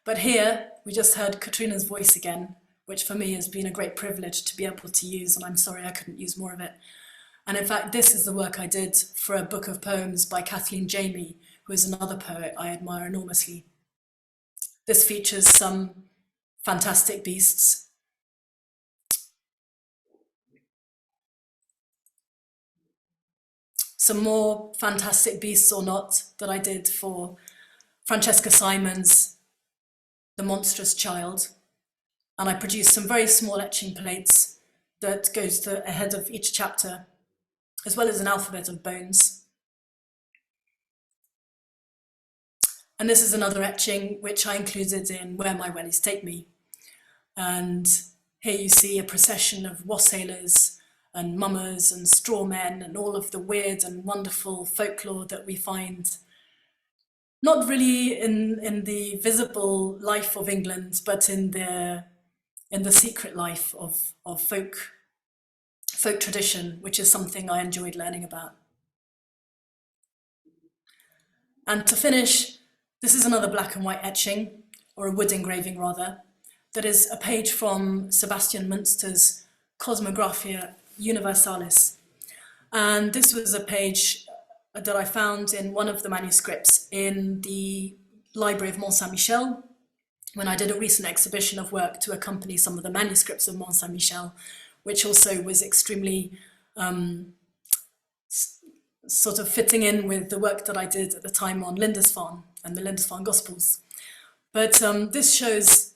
But here, we just heard Katrina's voice again, which for me has been a great privilege to be able to use, and I'm sorry I couldn't use more of it. And in fact, this is the work I did for a book of poems by Kathleen Jamie, who is another poet I admire enormously. This features some fantastic beasts. Some more fantastic beasts or not that I did for Francesca Simon's The Monstrous Child. And I produced some very small etching plates that goes ahead of each chapter, as well as an alphabet of bones. And this is another etching which I included in Where My Wellies Take Me. And here you see a procession of wassailers and mummers and straw men and all of the weird and wonderful folklore that we find not really in the visible life of England, but in the secret life of folk tradition, which is something I enjoyed learning about. And to finish, this is another black and white etching, or a wood engraving rather, that is a page from Sebastian Münster's Cosmographia Universalis. And this was a page that I found in one of the manuscripts in the library of Mont Saint-Michel, when I did a recent exhibition of work to accompany some of the manuscripts of Mont Saint-Michel, which also was extremely sort of fitting in with the work that I did at the time on Lindisfarne and the Lindisfarne Gospels. But this shows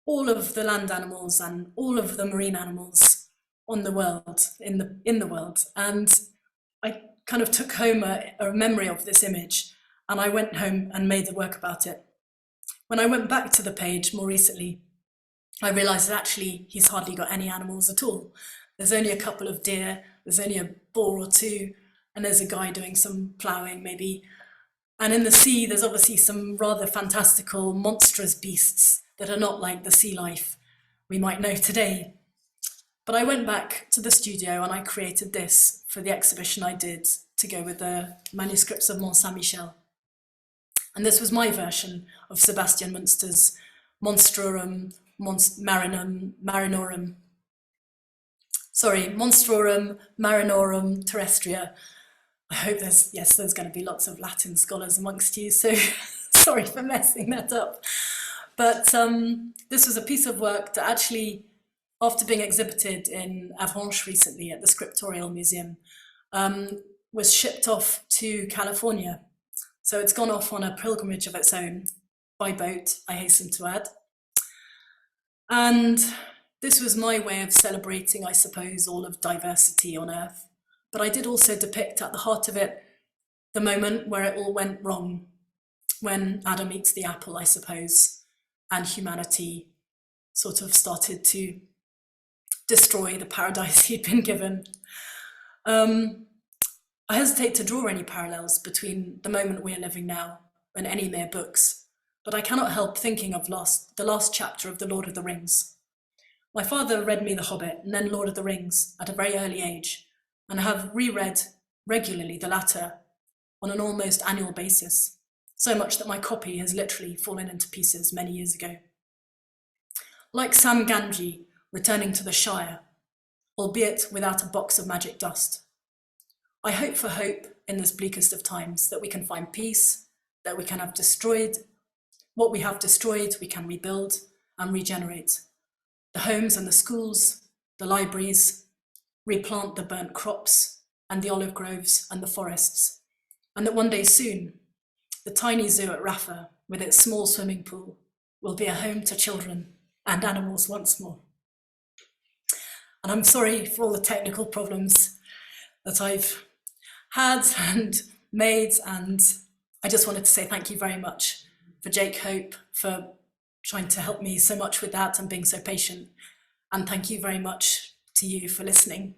all of the land animals and all of the marine animals on the world, in the world. And I kind of took home a memory of this image, and I went home and made the work about it. When I went back to the page more recently, I realised that actually he's hardly got any animals at all. There's only a couple of deer, there's only a boar or two, and there's a guy doing some ploughing maybe. And in the sea, there's obviously some rather fantastical, monstrous beasts that are not like the sea life we might know today. But I went back to the studio and I created this for the exhibition I did to go with the manuscripts of Mont Saint-Michel. And this was my version of Sebastian Münster's Monstrorum Marinorum Terrestria. I hope there's going to be lots of Latin scholars amongst you, so sorry for messing that up. But this was a piece of work that actually, after being exhibited in Avranches recently at the Scriptorial Museum, was shipped off to California. So it's gone off on a pilgrimage of its own, by boat, I hasten to add. And this was my way of celebrating, I suppose, all of diversity on Earth. But I did also depict at the heart of it the moment where it all went wrong, when Adam eats the apple, I suppose, and humanity sort of started to destroy the paradise he'd been given. I hesitate to draw any parallels between the moment we are living now and any mere books, but I cannot help thinking of the last chapter of The Lord of the Rings. My father read me The Hobbit and then Lord of the Rings at a very early age, and I have reread regularly the latter on an almost annual basis, so much that my copy has literally fallen into pieces many years ago. Like Sam Gamgee returning to the Shire, albeit without a box of magic dust. I hope for hope in this bleakest of times, that we can find peace, that we can have destroyed what we have destroyed, we can rebuild and regenerate. The homes and the schools, the libraries, replant the burnt crops and the olive groves and the forests, and that one day soon, the tiny zoo at Raffa, with its small swimming pool, will be a home to children and animals once more. And I'm sorry for all the technical problems that I've had and made, and I just wanted to say thank you very much for Jake Hope for trying to help me so much with that and being so patient, and thank you very much to you for listening.